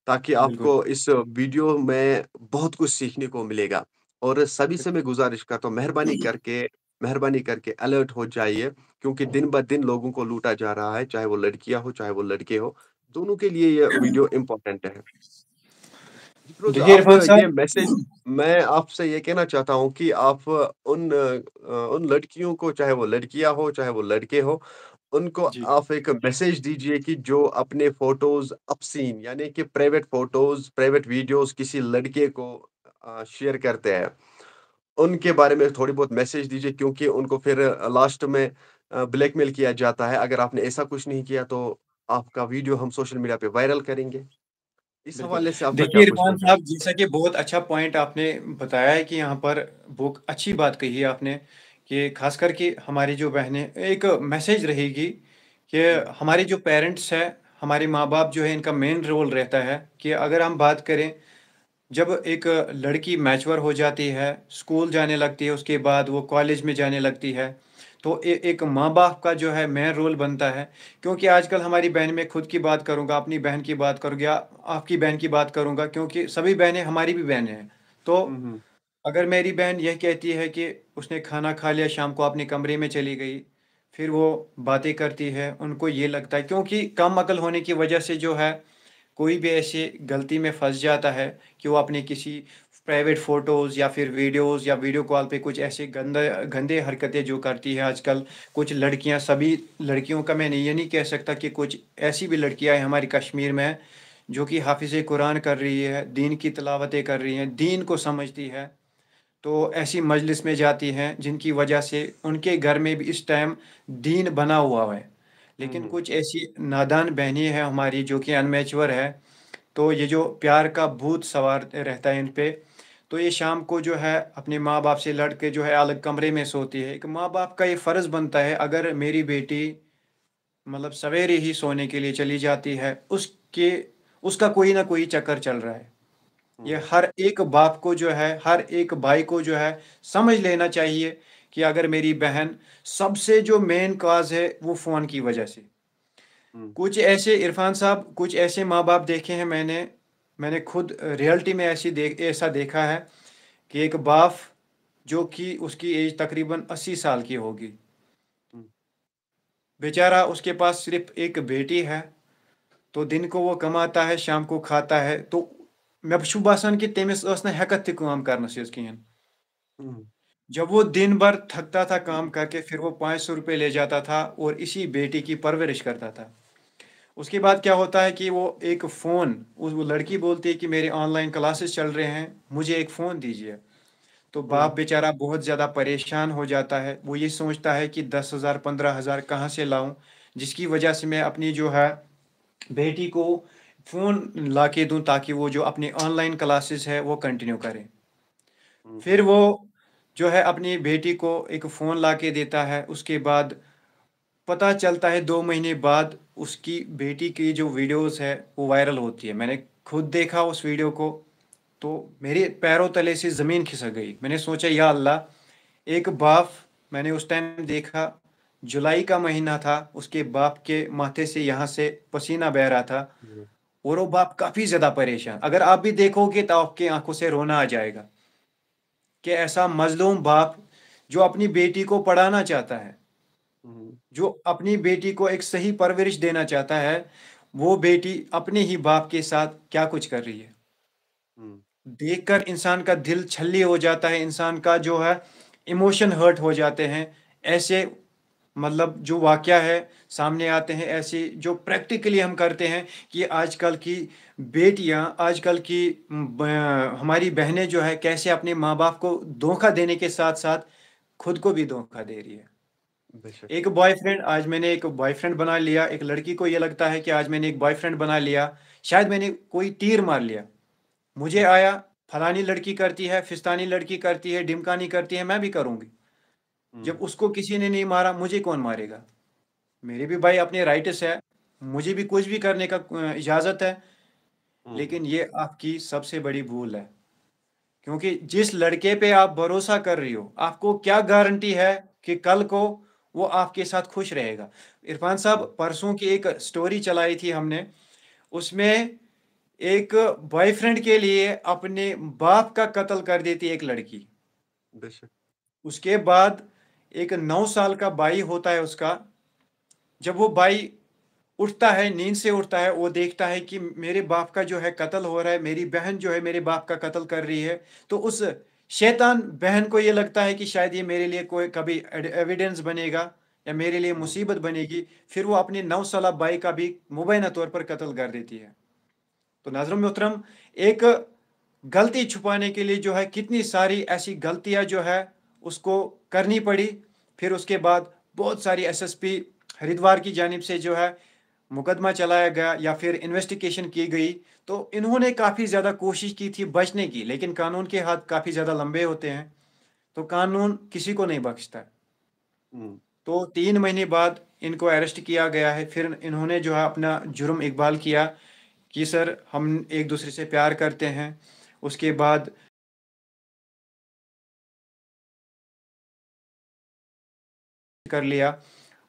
ताकि बिल्कुल। आपको इस वीडियो में बहुत कुछ सीखने को मिलेगा। और सभी से मैं गुज़ारिश करता हूँ, मेहरबानी करके अलर्ट हो जाइए, क्योंकि दिन-ब-दिन लोगों को लूटा जा रहा है, चाहे वो लड़कियाँ हो, चाहे वो लड़के हो, दोनों के लिए ये वीडियो इम्पोर्टेंट है। जी, फ़िरोज़, देखिए आप इरफान ये साहब। मैसेज मैं आपसे ये कहना चाहता हूँ कि आप उन लड़कियों को, चाहे वो लड़कियाँ हो, चाहे वो लड़के हो, उनको जी। आप एक मैसेज दीजिए कि जो अपने फ़ोटोज़ ऑब्ससीन, यानी कि प्राइवेट फ़ोटोज़, प्राइवेट वीडियोज़ किसी लड़के को शेयर करते हैं, उनके बारे में थोड़ी बहुत मैसेज दीजिए, क्योंकि उनको फिर लास्ट में ब्लैकमेल किया जाता है। अगर आपने ऐसा कुछ नहीं किया, तो आपका वीडियो हम सोशल मीडिया पे वायरल करेंगे। इस बिल्कुल। हवाले से आपका क्या देखिए इरफान पूछना है? साहब, जैसा कि बहुत अच्छा पॉइंट आपने बताया है कि यहाँ पर बहुत अच्छी बात कही है आपने कि ख़ास करके हमारी जो बहनें एक मैसेज रहेगी कि हुँ, हमारे जो पेरेंट्स हैं, हमारे माँ-बाप जो है इनका मेन रोल रहता है कि अगर हम बात करें, जब एक लड़की मैच्योर हो जाती है, स्कूल जाने लगती है, उसके बाद वो कॉलेज में जाने लगती है, तो एक माँ-बाप का जो है मेन रोल बनता है। क्योंकि आजकल हमारी बहन, मैं खुद की बात करूँगा, अपनी बहन की बात करूँगा या आपकी बहन की बात करूँगा, क्योंकि सभी बहनें हमारी भी बहनें हैं। तो हुँ, हुँ, अगर मेरी बहन यह कहती है कि उसने खाना खा लिया, शाम को अपने कमरे में चली गई, फिर वो बातें करती है, उनको ये लगता है, क्योंकि कम अकल होने की वजह से जो है कोई भी ऐसी गलती में फँस जाता है कि वो अपने किसी प्राइवेट फ़ोटोज़ या फिर वीडियोज़ या वीडियो कॉल पे कुछ ऐसे गंदे हरकतें जो करती है आजकल कुछ लड़कियां, सभी लड़कियों का मैं ये नहीं कह सकता, कि कुछ ऐसी भी लड़कियां हैं हमारी कश्मीर में जो कि हाफिज़ कुरान कर रही है, दीन की तिलावतें कर रही हैं, दीन को समझती है। तो ऐसी मजलिस में जाती हैं जिनकी वजह से उनके घर में भी इस टाइम दीन बना हुआ है। हुँ, लेकिन हुँ, कुछ ऐसी नादान बहनें हैं हमारी जो कि अनमेच्योर है, तो ये जो प्यार का भूत सवार रहता है इन पे, तो ये शाम को जो है अपने माँ बाप से लड़ के जो है अलग कमरे में सोती है। एक माँ बाप का ये फ़र्ज़ बनता है, अगर मेरी बेटी मतलब सवेरे ही सोने के लिए चली जाती है, उसके उसका कोई ना कोई चक्कर चल रहा है। ये हुँ, हर एक बाप को जो है, हर एक भाई को जो है समझ लेना चाहिए कि अगर मेरी बहन, सबसे जो मेन काज है वो फ़ोन की वजह से। हुँ, कुछ ऐसे इरफान साहब, कुछ ऐसे माँ बाप देखे हैं मैंने, मैंने खुद रियलिटी में ऐसा देखा है कि एक बाप जो कि उसकी एज तकरीबन 80 साल की होगी, हुँ, बेचारा उसके पास सिर्फ एक बेटी है, तो दिन को वो कमाता है, शाम को खाता है, तो मैं शुभ बासान कि तेमिस हेकत तक काम करना कहें। हुँ, जब वो दिन भर थकता था काम करके, फिर वो 500 रुपये ले जाता था और इसी बेटी की परवरिश करता था। उसके बाद क्या होता है कि वो एक फ़ोन, उस वो लड़की बोलती है कि मेरे ऑनलाइन क्लासेस चल रहे हैं, मुझे एक फ़ोन दीजिए। तो बाप हुँ, बेचारा बहुत ज़्यादा परेशान हो जाता है, वो ये सोचता है कि 10,000 15,000 कहाँ से लाऊं, जिसकी वजह से मैं अपनी जो है बेटी को फ़ोन ला के दूँ, ताकि वो जो अपनी ऑनलाइन क्लासेस है वो कंटिन्यू करें। हुँ, फिर वो जो है अपनी बेटी को एक फ़ोन ला के देता है, उसके बाद पता चलता है 2 महीने बाद उसकी बेटी की जो वीडियोस है वो वायरल होती है। मैंने खुद देखा उस वीडियो को, तो मेरे पैरों तले से ज़मीन खिसक गई। मैंने सोचा या अल्लाह, एक बाप, मैंने उस टाइम देखा, जुलाई का महीना था, उसके बाप के माथे से यहाँ से पसीना बह रहा था, हुँ, और वो बाप काफ़ी ज़्यादा परेशान। अगर आप भी देखोगे तो आपकी आंखों से रोना आ जाएगा कि ऐसा मजलूम बाप जो अपनी बेटी को पढ़ाना चाहता है, हुँ, जो अपनी बेटी को एक सही परवरिश देना चाहता है, वो बेटी अपने ही बाप के साथ क्या कुछ कर रही है। हुँ, देखकर इंसान का दिल छल्ली हो जाता है, इंसान का जो है इमोशन हर्ट हो जाते हैं। ऐसे मतलब जो वाक़या है सामने आते हैं, ऐसे जो प्रैक्टिकली हम करते हैं कि आजकल की बेटियाँ, आजकल की हमारी बहनें जो है कैसे अपने माँ-बाप को धोखा देने के साथ-साथ खुद को भी धोखा दे रही है। बेशक। एक बॉयफ्रेंड, आज मैंने एक बॉयफ्रेंड बना लिया, एक लड़की को ये लगता है कि आज मैंने एक बॉयफ्रेंड बना लिया, शायद मैंने कोई तीर मार लिया। मुझे हुँ, आया, फलानी लड़की करती है, फिस्तानी लड़की करती है, ढिमकानी करती है, मैं भी करूँगी। जब हुँ, उसको किसी ने नहीं मारा, मुझे कौन मारेगा? मेरे भी भाई अपने राइट्स है, मुझे भी कुछ भी करने का इजाज़त है। हुँ, हुँ, लेकिन ये आपकी सबसे बड़ी भूल है। क्योंकि जिस लड़के पे आप भरोसा कर रही हो, आपको क्या गारंटी है कि कल को वो आपके साथ खुश रहेगा? इरफान हुँ, साहब, परसों की एक स्टोरी चलाई थी हमने, उसमें एक बॉयफ्रेंड के लिए अपने बाप का कत्ल कर देती है एक लड़की। बेशक। उसके बाद एक 9 साल का भाई होता है उसका, जब वो भाई उठता है, नींद से उठता है, वो देखता है कि मेरे बाप का जो है कत्ल हो रहा है, मेरी बहन जो है मेरे बाप का कत्ल कर रही है। तो उस शैतान बहन को ये लगता है कि शायद ये मेरे लिए कोई कभी एविडेंस बनेगा या मेरे लिए हुँ, मुसीबत बनेगी। फिर वो अपने 9 साल भाई का भी मुबैना तौर पर कत्ल कर देती है। तो नाज़रीन मोहतरम, एक गलती छुपाने के लिए जो है कितनी सारी ऐसी गलतियां जो है उसको करनी पड़ी। फिर उसके बाद बहुत सारी एसएसपी हरिद्वार की जानिब से जो है मुकदमा चलाया गया या फिर इन्वेस्टिगेशन की गई। तो इन्होंने काफ़ी ज़्यादा कोशिश की थी बचने की, लेकिन कानून के हाथ काफ़ी ज़्यादा लंबे होते हैं, तो कानून किसी को नहीं बख्शता। हुँ। तो 3 महीने बाद इनको अरेस्ट किया गया है। फिर इन्होंने जो है अपना जुर्म इकबाल किया कि सर हम एक दूसरे से प्यार करते हैं। उसके बाद कर लिया।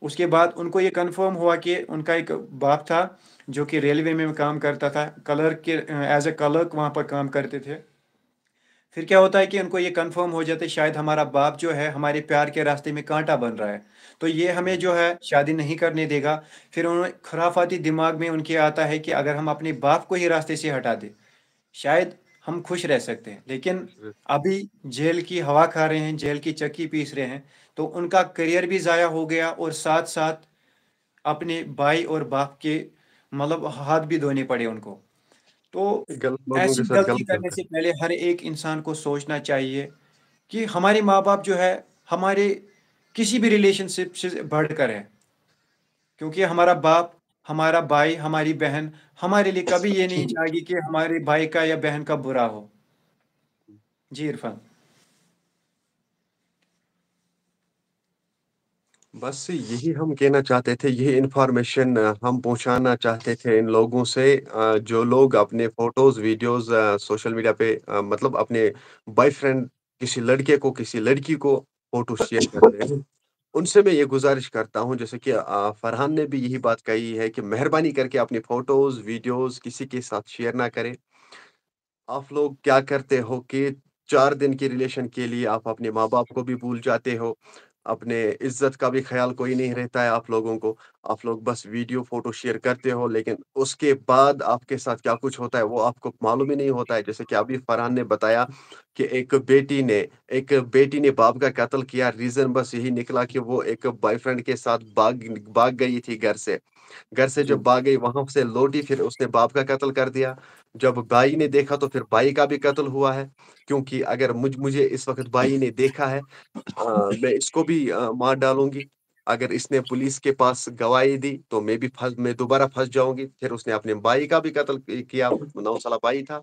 उसके बाद उनको ये कंफर्म हुआ कि उनका एक बाप था जो कि रेलवे में काम करता था, क्लर्क के एज ए क्लर्क वहाँ पर काम करते थे। फिर क्या होता है कि उनको ये कंफर्म हो जाता है शायद हमारा बाप जो है हमारे प्यार के रास्ते में कांटा बन रहा है, तो ये हमें हुँ, जो है शादी नहीं करने देगा। फिर उन्होंने खुराफाती दिमाग में उनके आता है कि अगर हम अपने बाप को ही रास्ते से हटा दें, शायद हम खुश रह सकते हैं। लेकिन खुश रह अभी जेल की हवा खा रहे हैं, जेल की चक्की पीस रहे हैं, तो उनका करियर भी ज़ाया हो गया और साथ-साथ अपने भाई और बाप के मतलब हाथ भी धोने पड़े उनको। तो गलत लोगों के ऐसी साथ गलती गलत करने करते से हैं। पहले हर एक इंसान को सोचना चाहिए कि हमारे माँ-बाप जो है हमारे किसी भी रिलेशनशिप से बढ़कर है। क्योंकि हमारा बाप, हमारा भाई, हमारी बहन हमारे लिए कभी ये नहीं चाहेगी कि हमारे भाई का या बहन का बुरा हो। जी इरफान। बस यही हम कहना चाहते थे, यही इन्फॉर्मेशन हम पहुँचाना चाहते थे इन लोगों से जो लोग अपने फ़ोटोज़, वीडियोज़ सोशल मीडिया पे मतलब अपने बॉयफ्रेंड किसी लड़के को, किसी लड़की को फ़ोटो शेयर करते हैं। उनसे मैं ये गुज़ारिश करता हूँ जैसे कि फरहान ने भी यही बात कही है कि मेहरबानी करके अपनी फ़ोटोज़, वीडियोज़ किसी के साथ शेयर ना करें। आप लोग क्या करते हो कि 4 दिन के रिलेशन के लिए आप अपने माँ-बाप को भी भूल जाते हो, अपने इज़्ज़त का भी ख़्याल कोई नहीं रहता है आप लोगों को। आप लोग बस वीडियो, फ़ोटो शेयर करते हो, लेकिन उसके बाद आपके साथ क्या कुछ होता है, वो आपको मालूम ही नहीं होता है। जैसे कि अभी फरहान ने बताया कि एक बेटी ने बाप का कत्ल किया, रीज़न बस यही निकला कि वो एक बॉयफ्रेंड के साथ भाग भाग गई थी घर से। घर से जी, जब भाग गई, वहाँ से लौटी, फिर उसने बाप का कत्ल कर दिया। जब भाई ने देखा तो फिर भाई का भी कत्ल हुआ है, क्योंकि अगर मुझे इस वक़्त भाई ने देखा है मैं इसको भी मार डालूँगी। अगर इसने पुलिस के पास गवाही दी, तो मैं दोबारा फँस जाऊँगी। फिर उसने अपने भाई का भी कत्ल किया, 9 साला भाई था।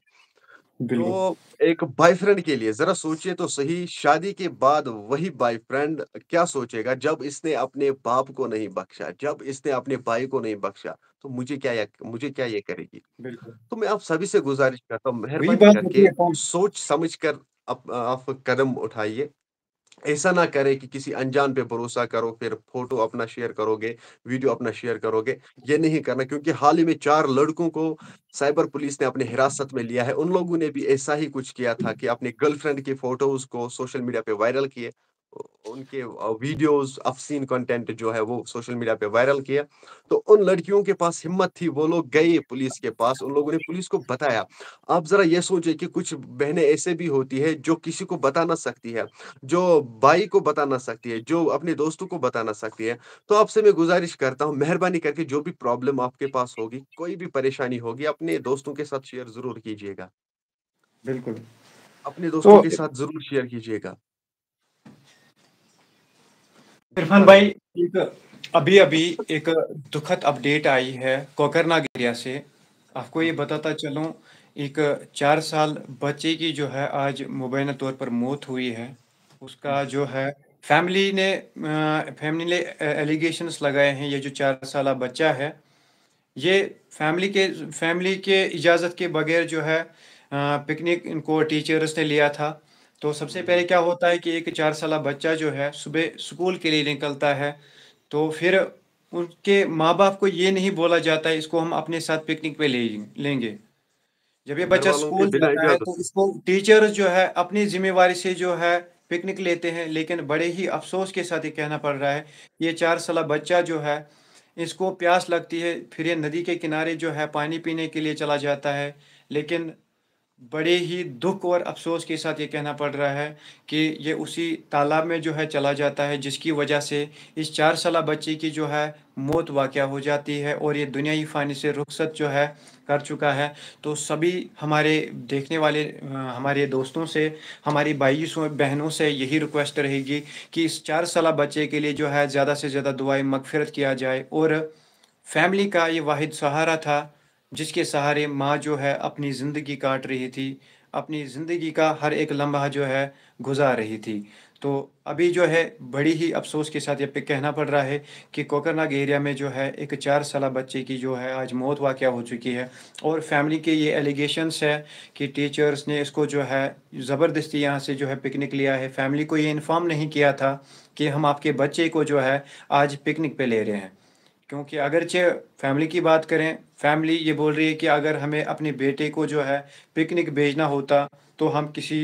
बिल्कुल, तो एक बॉयफ्रेंड के लिए ज़रा सोचिए तो सही, शादी के बाद वही बॉयफ्रेंड क्या सोचेगा जब इसने अपने बाप को नहीं बख्शा, जब इसने अपने भाई को नहीं बख्शा, तो मुझे क्या ये करेगी? बिल्कुल। तो मैं आप सभी से गुज़ारिश करता हूँ, वही मेहरबानी बात होती है करके इरफान। सोच समझ कर आप कदम उठाइए। ऐसा ना करें कि किसी अनजान पे भरोसा करो, फिर फ़ोटो अपना शेयर करोगे, वीडियो अपना शेयर करोगे, ये नहीं करना क्योंकि हाल ही में 4 लड़कों को साइबर पुलिस ने अपने हिरासत में लिया है। उन लोगों ने भी ऐसा ही कुछ किया था कि अपने गर्लफ्रेंड की फ़ोटोज़ को सोशल मीडिया पे वायरल किए। उनके वीडियोज़ ऑब्ससीन कंटेंट जो है वो सोशल मीडिया पे वायरल किया। तो उन लड़कियों के पास हिम्मत थी, वो लोग गए पुलिस के पास, उन लोगों ने पुलिस को बताया। आप ज़रा ये सोचिए कि कुछ बहनें ऐसे भी होती हैं जो किसी को बता ना सकती है। जो भाई को बता ना सकती है, जो अपने दोस्तों को बता ना सकती है। तो आपसे मैं गुज़ारिश करता हूँ, मेहरबानी करके जो भी प्रॉब्लम आपके पास होगी, कोई भी परेशानी होगी, अपने दोस्तों के साथ शेयर ज़रूर कीजिएगा। बिल्कुल। अपने दोस्तों तो के साथ ज़रूर शेयर कीजिएगा। जी, इरफान भाई, फरमाइए। एक अभी-अभी एक दुखद अपडेट आई है कोकरनाग एरिया से। आपको हुँ, ये बताता चलूँ, एक 4 साल बच्चे की जो है आज मुबैना तौर पर मौत हुई है। उसका जी, जो है फैमिली ने एलिगेशंस लगाए हैं, ये जो 4 साला बच्चा है, ये फैमिली के इजाज़त के बगैर जो है पिकनिक इनको टीचर्स ने लिया था। तो सबसे पहले हुँ, क्या होता है कि एक 4 साला बच्चा जो है सुबह स्कूल के लिए निकलता है, तो फिर उनके माँ-बाप को ये नहीं बोला जाता है इसको हम अपने साथ पिकनिक पे ले लेंगे। जब ये बच्चा घरवालों के स्कूल बिना जाता है इजाज़त तो के। इसको टीचर्स जो है अपनी ज़िम्मेवारी से जो है पिकनिक लेते हैं, लेकिन बड़े ही अफ़सोस के साथ ये कहना पड़ रहा है, ये 4 साला बच्चा जो है, इसको प्यास लगती है, फिर ये नदी के किनारे जो है पानी पीने के लिए चला जाता है। लेकिन बड़े ही दुःख और अफ़सोस के साथ ये कहना पड़ रहा है कि ये उसी तालाब में जो है चला जाता है, जिसकी वजह से इस 4 साला बच्चे की जो है मौत वाक़या हो जाती है और ये दुनियाई फ़ानी से रुख़सत जो है कर चुका है। तो सभी हमारे देखने वाले हमारे दोस्तों से, हमारी भाइयों बहनों से यही रिक्वेस्ट रहेगी कि इस 4 साला बच्चे के लिए जो है ज़्यादा से ज़्यादा दुआए मग़फ़िरत किया जाए और फैमिली का ये वाहिद सहारा था, जिसके सहारे माँ जो है अपनी ज़िंदगी काट रही थी, अपनी ज़िंदगी का हर एक लम्हा जो है गुज़ार रही थी। तो अभी जो है बड़ी ही अफ़सोस के साथ ये पे कहना पड़ रहा है कि कोकरनाग एरिया में जो है एक 4 साला बच्चे की जो है आज मौत वाक़या हो चुकी है और फैमिली के ये एलिगेशंस है कि टीचर्स ने इसको जो है ज़बरदस्ती यहाँ से जो है पिकनिक लिया है। फैमिली को ये इन्फॉर्म नहीं किया था कि हम आपके बच्चे को जो है आज पिकनिक पे ले रहे हैं। क्योंकि अगरचे फैमिली की बात करें, फैमिली ये बोल रही है कि अगर हमें अपने बेटे को जो है पिकनिक भेजना होता, तो हम किसी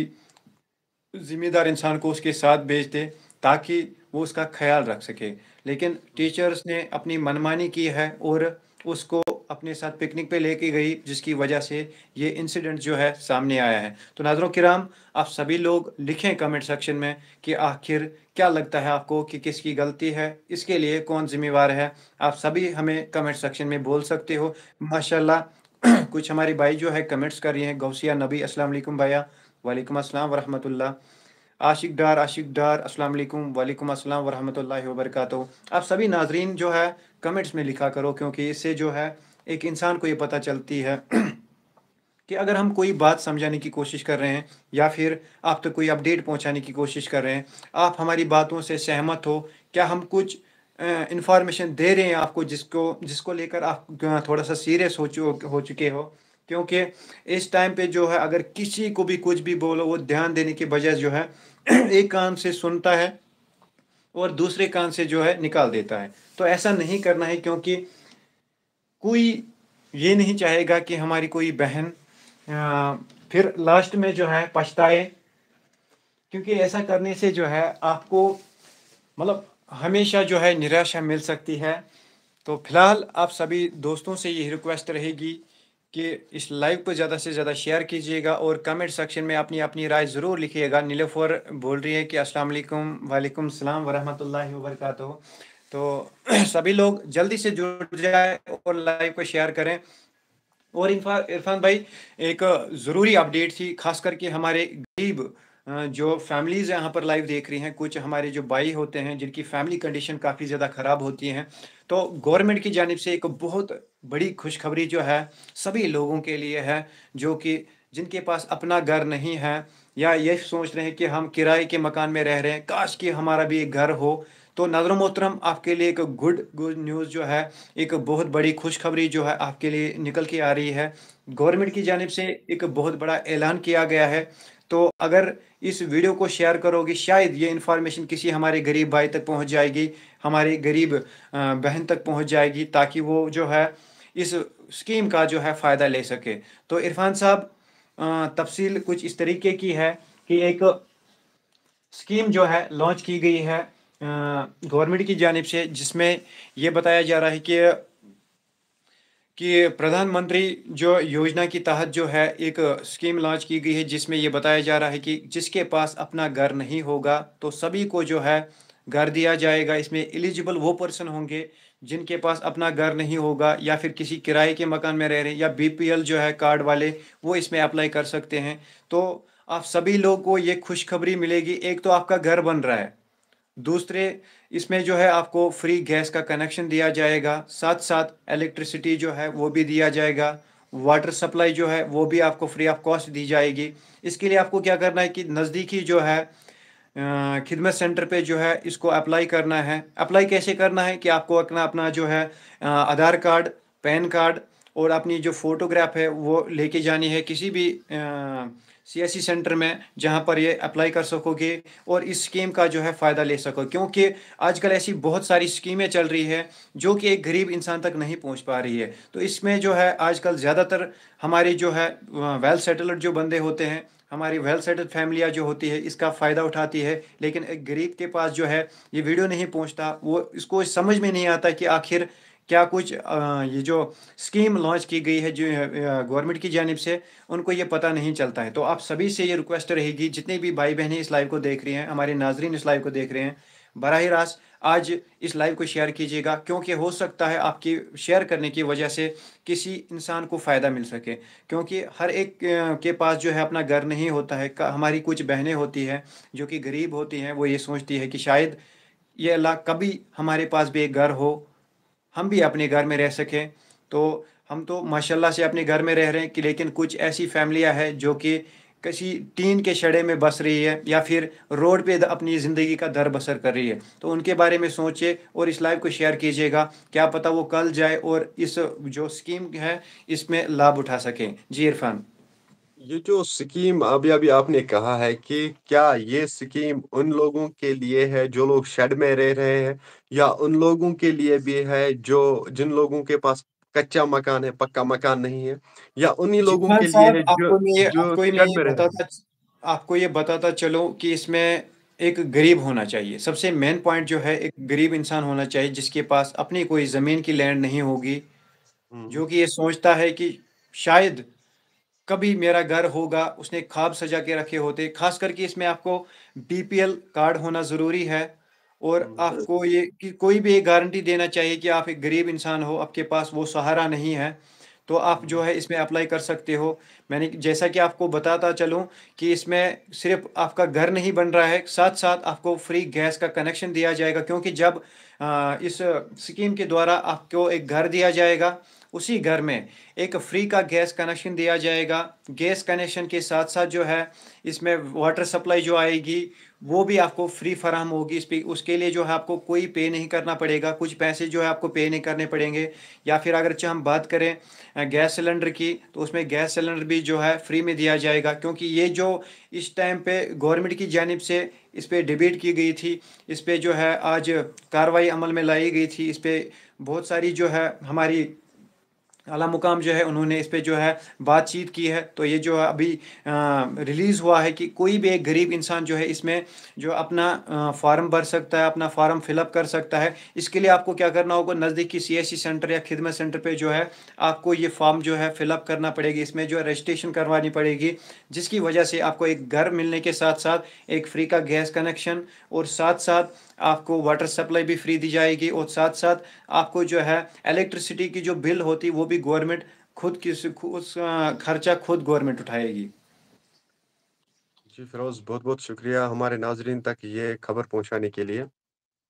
ज़िम्मेदार इंसान को उसके साथ भेज दें, ताकि वो उसका ख़्याल रख सके। लेकिन टीचर्स ने अपनी मनमानी की है और उसको अपने साथ पिकनिक पे लेके गई, जिसकी वजह से ये इंसिडेंट जो है सामने आया है। तो नाज़रीन किराम, आप सभी लोग लिखें कमेंट सेक्शन में कि आखिर क्या लगता है आपको कि किसकी गलती है? इसके लिए कौन ज़िम्मेवार है? आप सभी हमें कमेंट सेक्शन में बोल सकते हो। माशाल्लाह कुछ हमारी भाई जो है कमेंट्स कर रही हैं, गौसिया नबी अस्सलाम वालेकुम भैया। वालेकुम अस्सलाम व रहमतुल्लाह। आशिक डार अस्सलाम वालेकुम, वालेकुम अस्सलाम व रहमतुल्लाहि व बरकातहू। आप सभी नाज़रीन जो है कमेंट्स में लिखा करो, क्योंकि इससे जो है एक इंसान को ये पता चलती है कि अगर हम कोई बात समझाने की कोशिश कर रहे हैं या फिर आप तक कोई अपडेट पहुंचाने की कोशिश कर रहे हैं, आप हमारी बातों से सहमत हो, क्या हम कुछ इंफॉर्मेशन दे रहे हैं आपको जिसको जिसको लेकर आप थोड़ा सा सीरियस हो चुके हो। क्योंकि इस टाइम पे जो है अगर किसी को भी कुछ भी बोलो, वो ध्यान देने के बजाय जो है एक कान से सुनता है और दूसरे कान से जो है निकाल देता है। तो ऐसा नहीं करना है, क्योंकि कोई ये नहीं चाहेगा कि हमारी कोई बहन फिर लास्ट में जो है पछताए, क्योंकि ऐसा करने से जो है आपको मतलब हमेशा जो है निराशा मिल सकती है। तो फिलहाल आप सभी दोस्तों से यही रिक्वेस्ट रहेगी कि इस लाइव को ज़्यादा से ज़्यादा शेयर कीजिएगा और कमेंट सेक्शन में अपनी अपनी राय ज़रूर लिखिएगा। नीलोफर बोल रही है कि अस्सलाम वालेकुम, वालेकुम सलाम व रहमतुल्लाहि व बरकातहू। तो सभी लोग जल्दी से जुड़ जाए और लाइव को शेयर करें। और इरफान भाई, एक ज़रूरी अपडेट थी, खास करके हमारे गरीब जो फैमिलीज़ यहाँ पर लाइव देख रही हैं, कुछ हमारे जो भाई होते हैं जिनकी फैमिली कंडीशन काफ़ी ज़्यादा ख़राब होती हैं। तो गवर्नमेंट की जानिब से एक बहुत बड़ी खुशखबरी जो है सभी लोगों के लिए है, जो कि जिनके पास अपना घर नहीं है या ये सोच रहे हैं कि हम किराए के मकान में रह रहे हैं, काश कि हमारा भी एक घर हो। तो नाज़रीन मोहतरम, आपके लिए एक गुड गुड न्यूज़ जो है, एक बहुत बड़ी खुशखबरी जो है आपके लिए निकल के आ रही है। गवर्नमेंट की जानिब से एक बहुत बड़ा ऐलान किया गया है। तो अगर इस वीडियो को शेयर करोगे, शायद ये इन्फॉर्मेशन किसी हमारे गरीब भाई तक पहुंच जाएगी, हमारे गरीब बहन तक पहुंच जाएगी, ताकि वो जो है इस स्कीम का जो है फ़ायदा ले सके। तो इरफान साहब, तफसील कुछ इस तरीके की है कि एक स्कीम जो है लॉन्च की गई है गवर्नमेंट की जानिब से, जिसमें ये बताया जा रहा है कि प्रधानमंत्री जो योजना के तहत जो है एक स्कीम लॉन्च की गई है, जिसमें ये बताया जा रहा है कि जिसके पास अपना घर नहीं होगा तो सभी को जो है घर दिया जाएगा। इसमें एलिजिबल वो पर्सन होंगे जिनके पास अपना घर नहीं होगा या फिर किसी किराए के मकान में रह रहे हैं या बीपीएल जो है कार्ड वाले, वो इसमें अप्लाई कर सकते हैं। तो आप सभी लोगों को ये खुशखबरी मिलेगी, एक तो आपका घर बन रहा है, दूसरे इसमें जो है आपको फ्री गैस का कनेक्शन दिया जाएगा, साथ-साथ इलेक्ट्रिसिटी जो है वो भी दिया जाएगा, वाटर सप्लाई जो है वो भी आपको फ्री ऑफ कॉस्ट दी जाएगी। इसके लिए आपको क्या करना है कि नज़दीकी जो है खिदमत सेंटर पे जो है इसको अप्लाई करना है। अप्लाई कैसे करना है कि आपको अपना अपना जो है आधार कार्ड पैन कार्ड और अपनी जो फ़ोटोग्राफ है वो लेके जानी है किसी भी सीएससी सेंटर में, जहाँ पर ये अप्लाई कर सकोगे और इस स्कीम का जो है फ़ायदा ले सको, क्योंकि आजकल ऐसी बहुत सारी स्कीमें चल रही है जो कि एक गरीब इंसान तक नहीं पहुंच पा रही है। तो इसमें जो है आजकल ज़्यादातर हमारी जो है वेल सेटल्ड जो बंदे होते हैं, हमारी वेल सेटल्ड फैमिलियाँ जो होती है इसका फ़ायदा उठाती है, लेकिन एक गरीब के पास जो है ये वीडियो नहीं पहुंचता, वो इसको समझ में नहीं आता कि आखिर क्या कुछ ये जो स्कीम लॉन्च की गई है जो गवर्नमेंट की जानिब से, उनको ये पता नहीं चलता है। तो आप सभी से ये रिक्वेस्ट रहेगी, जितने भी भाई बहनें इस लाइव को देख रही हैं, हमारे नाजरीन इस लाइव को देख रहे हैं, बराह रास्त आज इस लाइव को शेयर कीजिएगा, क्योंकि हो सकता है आपकी शेयर करने की वजह से किसी इंसान को फ़ायदा मिल सके। क्योंकि हर एक के पास जो है अपना घर नहीं होता है। हमारी कुछ बहनें होती हैं जो कि गरीब होती हैं, वो ये सोचती है कि शायद ये अल्लाह कभी हमारे पास भी एक घर हो, हम भी अपने घर में रह सकें। तो हम तो माशाल्लाह से अपने घर में रह रहे हैं कि, लेकिन कुछ ऐसी फैमिलियां हैं जो कि किसी टीन के शड़े में बस रही है या फिर रोड पे अपनी ज़िंदगी का दर बसर कर रही है। तो उनके बारे में सोचिए और इस लाइव को शेयर कीजिएगा, क्या पता वो कल जाए और इस जो स्कीम है इसमें लाभ उठा सकें। जी इरफान। ये जो स्कीम अभी अभी आपने कहा है कि क्या ये स्कीम उन लोगों के लिए है जो लोग शेड में रह रहे हैं, या उन लोगों के लिए भी है जो जिन लोगों के पास कच्चा मकान है, पक्का मकान नहीं है, या उन्हीं जी लोगों इरफान के लिए साहब, है जो जो शेड में रह रहे हैं? आपको ये बताता चलो कि इसमें एक गरीब होना चाहिए। सबसे मेन पॉइंट जो है, एक गरीब इंसान होना चाहिए जिसके पास अपनी कोई ज़मीन की लैंड नहीं होगी, हम्म। जो कि ये सोचता है कि शायद कभी मेरा घर होगा, उसने ख्वाब सजा के रखे होते। खास करके इसमें आपको बीपीएल कार्ड होना ज़रूरी है, और हम्म। आपको ये कि कोई भी एक गारंटी देना चाहिए कि आप एक गरीब इंसान हो, आपके पास वो सहारा नहीं है, तो आप जो हम्म। है इसमें अप्लाई कर सकते हो। मैंने जैसा कि आपको बताता चलूँ कि इसमें सिर्फ आपका घर नहीं बन रहा है, साथ साथ आपको फ्री गैस का कनेक्शन दिया जाएगा, क्योंकि जब इस स्कीम के द्वारा आपको एक घर दिया जाएगा, उसी घर में एक फ्री का गैस कनेक्शन दिया जाएगा। गैस कनेक्शन के साथ साथ जो है इसमें वाटर सप्लाई जो आएगी वो भी आपको फ्री फराहम होगी। इस पे उसके लिए जो है आपको कोई पे नहीं करना पड़ेगा, कुछ पैसे जो है आपको पे नहीं करने पड़ेंगे। या फिर अगर हम बात करें गैस सिलेंडर की, तो उसमें गैस सिलेंडर भी जो है फ्री में दिया जाएगा, क्योंकि ये जो इस टाइम पे गवर्नमेंट की जानिब से इस पे डिबेट की गई थी, इस पे जो है आज कार्रवाई अमल में लाई गई थी, इस पे बहुत सारी जो है हमारी आला मुकाम जो है उन्होंने इस पे जो है बातचीत की है। तो ये जो है अभी रिलीज़ हुआ है कि कोई भी एक गरीब इंसान जो है इसमें जो अपना फॉर्म भर सकता है, अपना फॉर्म फिलअप कर सकता है। इसके लिए आपको क्या करना होगा, नज़दीकी सीएससी सेंटर या खिदमत सेंटर पे जो है आपको ये फॉर्म जो है फिलअप करना पड़ेगी, इसमें जो है रजिस्ट्रेशन करवानी पड़ेगी, जिसकी वजह से आपको एक घर मिलने के साथ साथ एक फ्री का गैस कनेक्शन, और साथ साथ आपको वाटर सप्लाई भी फ्री दी जाएगी, और साथ साथ आपको जो है इलेक्ट्रिसिटी की जो बिल होती है वो भी गवर्नमेंट खुद की खर्चा खुद गवर्नमेंट उठाएगी। जी फिरोज, बहुत बहुत शुक्रिया हमारे नाजरीन तक ये खबर पहुंचाने के लिए।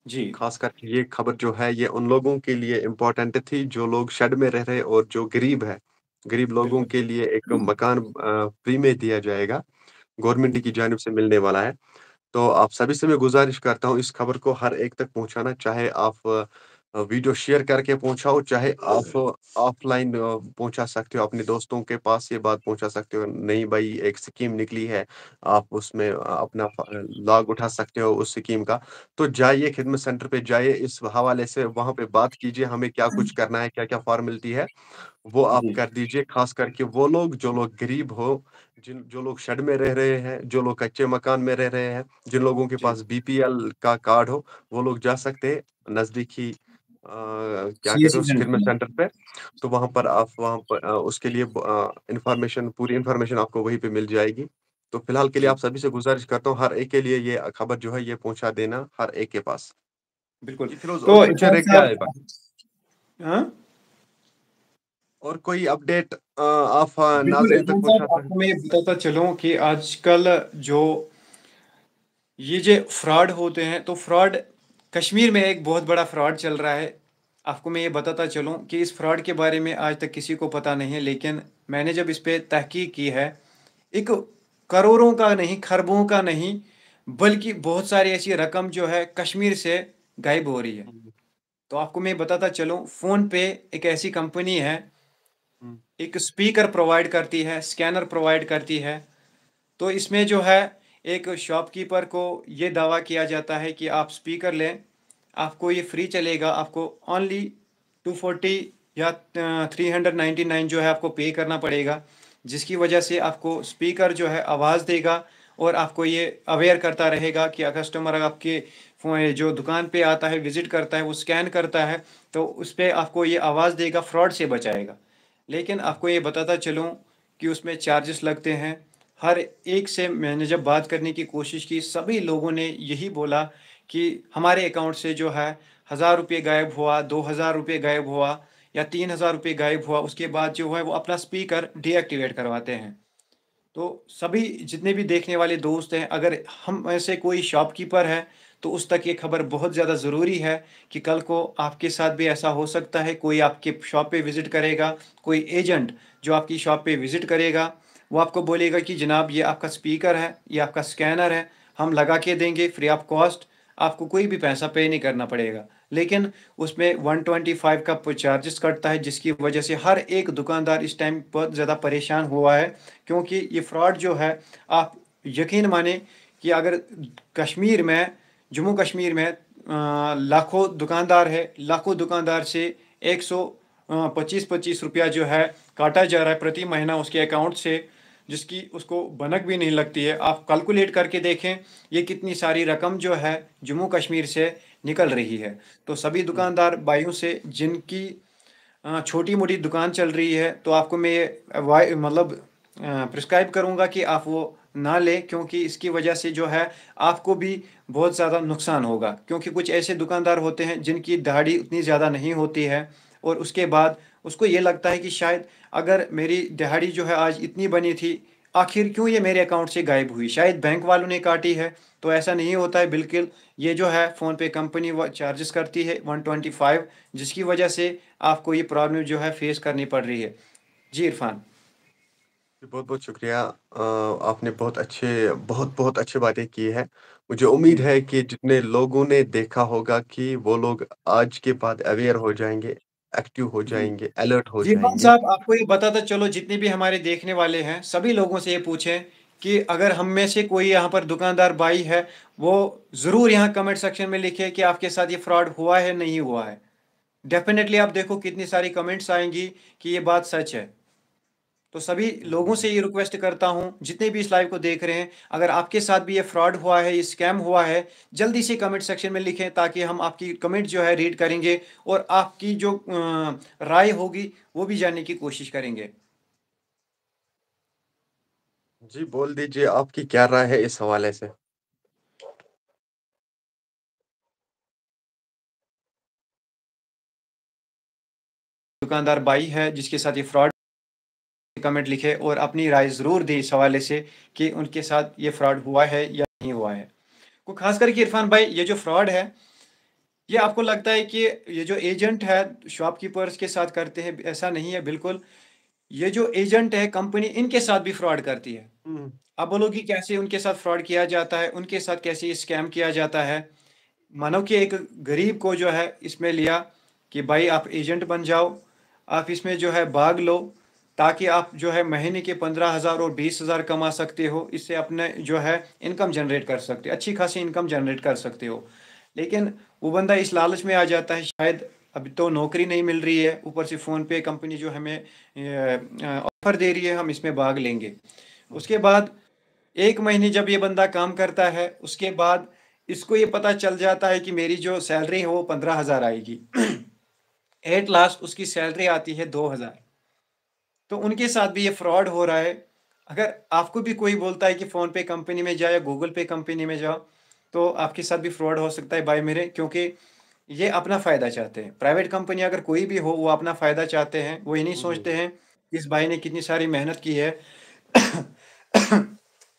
जी खास करके ये खबर जो है ये उन लोगों के लिए इम्पोर्टेंट थी जो लोग शेड में रह रहे और जो गरीब है। गरीब लोगों बिल्कुल। के लिए एक मकान फ्री में दिया जाएगा, गवर्नमेंट की जानिब से मिलने वाला है। तो आप सभी से मैं गुजारिश करता हूँ इस खबर को हर एक तक पहुंचाना, चाहे आप वीडियो शेयर करके पहुंचाओ, चाहे आप ऑफलाइन पहुंचा सकते हो, अपने दोस्तों के पास ये बात पहुंचा सकते हो, नहीं भाई एक स्कीम निकली है, आप उसमें अपना लाभ उठा सकते हो उस स्कीम का। तो जाइए खिदमत सेंटर पे जाइए, इस हवाले से वहां पे बात कीजिए, हमें क्या कुछ करना है, क्या क्या फॉर्मेलिटी है वो आप जी कर दीजिए। खास करके वो लोग जो लोग गरीब हो, जिन जो लोग शेड में रह रहे हैं, जो लोग कच्चे मकान में रह रहे हैं, जिन लोगों के जी। पास बीपीएल का कार्ड हो, वो लोग जा सकते हैं नजदीकी क्या कहते हैं सीएससी उस खिदमत सेंटर। सेंटर पे। तो वहां पर आप वहां पर उसके लिए इंफॉर्मेशन, पूरी इंफॉर्मेशन आपको वहीं पे मिल जाएगी। तो फिलहाल के लिए जी आप सभी से गुजारिश करता हूँ हर एक के लिए ये खबर जो है ये पहुंचा देना हर एक के पास। बिल्कुल। जी फिरोज, और तो कुछ इरफान रह क्या है? साहब, हाँ और कोई अपडेट आप बिल्कुल नाजरीन तक इरफान पहुंचा साहब, सकते? आपको मैं ये बताता चलूँ कि आजकल जो ये जो फ्रॉड होते हैं, तो फ्रॉड कश्मीर में एक बहुत बड़ा फ्रॉड चल रहा है। आपको मैं ये बताता चलूँ कि इस फ्रॉड के बारे में आज तक किसी को पता नहीं है, लेकिन मैंने जब इस पे तहकीक की है, एक करोड़ों का नहीं, खरबों का नहीं, बल्कि बहुत सारी ऐसी रकम जो है कश्मीर से गायब हो रही है। तो आपको मैं बताता चलूँ, फ़ोनपे एक ऐसी कंपनी है, हुँ, एक स्पीकर प्रोवाइड करती है, स्कैनर प्रोवाइड करती है। तो इसमें जो है, एक शॉपकीपर को ये दावा किया जाता है कि आप स्पीकर लें, आपको ये फ्री चलेगा, आपको ओनली 240 या 399 जो है आपको पे करना पड़ेगा, जिसकी वजह से आपको स्पीकर जो है आवाज़ देगा और आपको ये अवेयर करता रहेगा कि कस्टमर अगर आपके जो दुकान पे आता है, विज़िट करता है, वो स्कैन करता है, तो उस पे आपको ये आवाज़ देगा, फ्रॉड से बचाएगा। लेकिन हुँ, आपको ये बताता चलूँ कि उसमें चार्जेस लगते हैं। हर एक से मैंने जब बात करने की कोशिश की, सभी लोगों ने यही बोला कि हमारे अकाउंट से जो है ₹1000 गायब हुआ, ₹2000 गायब हुआ या ₹3000 गायब हुआ, उसके बाद जो है वो अपना स्पीकर डीएक्टिवेट करवाते हैं। तो सभी जितने भी देखने वाले दोस्त हैं, अगर हम में से कोई शॉपकीपर है, तो उस तक ये खबर बहुत ज़्यादा ज़रूरी है कि कल को आपके साथ भी ऐसा हो सकता है, कोई आपके शॉप पे विज़िट करेगा, कोई एजेंट जो आपकी शॉप पे विज़िट करेगा, वो आपको बोलेगा कि जनाब ये आपका स्पीकर है, ये आपका स्कैनर है, हम लगा के देंगे फ्री ऑफ कॉस्ट, आपको कोई भी पैसा पे नहीं करना पड़ेगा। लेकिन उसमें 125 का चार्जेस कटता है, जिसकी वजह से हर एक दुकानदार इस टाइम बहुत ज़्यादा परेशान हुआ है, क्योंकि ये फ्रॉड जो है, आप यकीन माने कि अगर कश्मीर में, जम्मू कश्मीर में लाखों दुकानदार है, लाखों दुकानदार से 100 25-25 रुपया जो है काटा जा रहा है प्रति महीना उसके अकाउंट से, जिसकी उसको भनक भी नहीं लगती है। आप कैलकुलेट करके देखें, ये कितनी सारी रकम जो है जम्मू कश्मीर से निकल रही है। तो सभी हुँ। दुकानदार भाइयों से जिनकी छोटी-मोटी दुकान चल रही है, तो आपको मैं ये वाइ मतलब प्रिस्क्राइब करूँगा कि आप वो ना लें, क्योंकि इसकी वजह से जो है आपको भी बहुत ज़्यादा नुकसान होगा। क्योंकि कुछ ऐसे दुकानदार होते हैं जिनकी दिहाड़ी उतनी ज़्यादा नहीं होती है और उसके बाद उसको ये लगता है कि शायद अगर मेरी दिहाड़ी जो है आज इतनी बनी थी, आखिर क्यों ये मेरे अकाउंट से गायब हुई? शायद बैंक वालों ने काटी है, तो ऐसा नहीं होता है बिल्कुल। ये जो है फ़ोनपे कंपनी वो चार्जेस करती है 125, जिसकी वजह से आपको ये प्रॉब्लम जो है फेस करनी पड़ रही है। जी, इरफ़ान। जी, बहुत-बहुत शुक्रिया। आपने बहुत-बहुत अच्छी बातें की हैं। मुझे उम्मीद जी, है कि जितने लोगों ने देखा होगा कि वो लोग आज के बाद अवेयर हो जाएँगे, एक्टिव हो जी। जाएँगे, अलर्ट हो जी, इरफ़ान जाएँगे। साहब, आपको ये बताता चलो, जितने भी हमारे देखने वाले हैं, सभी लोगों से ये पूछें कि अगर हम में से कोई यहाँ पर दुकानदार भाई है, वो ज़रूर यहाँ कमेंट सेक्शन में लिखे कि आपके साथ ये फ्रॉड हुआ है, नहीं हुआ है। डेफ़िनेटली आप देखो कितनी सारी कमेंट्स आएँगी कि ये बात सच है। तो सभी लोगों हुँ। से ये रिक्वेस्ट करता हूँ, जितने भी इस लाइव को देख रहे हैं, अगर आपके साथ भी ये फ्रॉड हुआ है, ये स्कैम हुआ है, जल्दी से कमेंट सेक्शन में लिखें, ताकि हम आपकी कमेंट जो है रीड करेंगे और आपकी जो राय होगी, वो भी जानने की कोशिश करेंगे। जी, बोल दीजिए आपकी क्या राय है इस हवाले से? दुकानदार भाई है जिसके साथ ये फ्रॉड, कमेंट लिखे और अपनी राय ज़रूर दें इस हवाले से कि उनके साथ ये फ्रॉड हुआ है या नहीं हुआ है। को खास करके इरफान भाई, ये जो फ्रॉड है, ये आपको लगता है कि ये जो एजेंट है शॉपकीपर्स के साथ करते हैं, ऐसा नहीं है बिल्कुल। ये जो एजेंट है कंपनी, इनके साथ भी फ्रॉड करती है। हुँ, आप बोलोगे कैसे उनके साथ फ्रॉड किया जाता है, उनके साथ कैसे ये स्कैम किया जाता है। मानो कि एक गरीब को जो है इसमें लिया कि भाई आप एजेंट बन जाओ, आप इसमें जो है भाग लो, ताकि आप जो है महीने के 15,000 और 20,000 कमा सकते हो, इससे अपने जो है इनकम जनरेट कर सकते हो, अच्छी खासी इनकम जनरेट कर सकते हो। लेकिन वो बंदा इस लालच में आ जाता है, शायद अभी तो नौकरी नहीं मिल रही है, ऊपर से फ़ोन पे कंपनी जो हमें ऑफर दे रही है, हम इसमें भाग लेंगे। हुँ, उसके बाद 1 महीने जब ये बंदा काम करता है, उसके बाद इसको ये पता चल जाता है कि मेरी जो सैलरी है वो 15,000 आएगी। एट लास्ट उसकी सैलरी आती है 2,000। तो उनके साथ भी ये फ्रॉड हो रहा है। अगर आपको भी कोई बोलता है कि फ़ोन पे कंपनी में जाओ या गूगल पे कंपनी में जाओ, तो आपके साथ भी फ्रॉड हो सकता है भाई मेरे, क्योंकि ये अपना फ़ायदा चाहते हैं। प्राइवेट कंपनी अगर कोई भी हो, वो अपना फ़ायदा चाहते हैं। वो ये नहीं हुँ, सोचते हुँ। हैं कि इस भाई ने कितनी सारी मेहनत की है।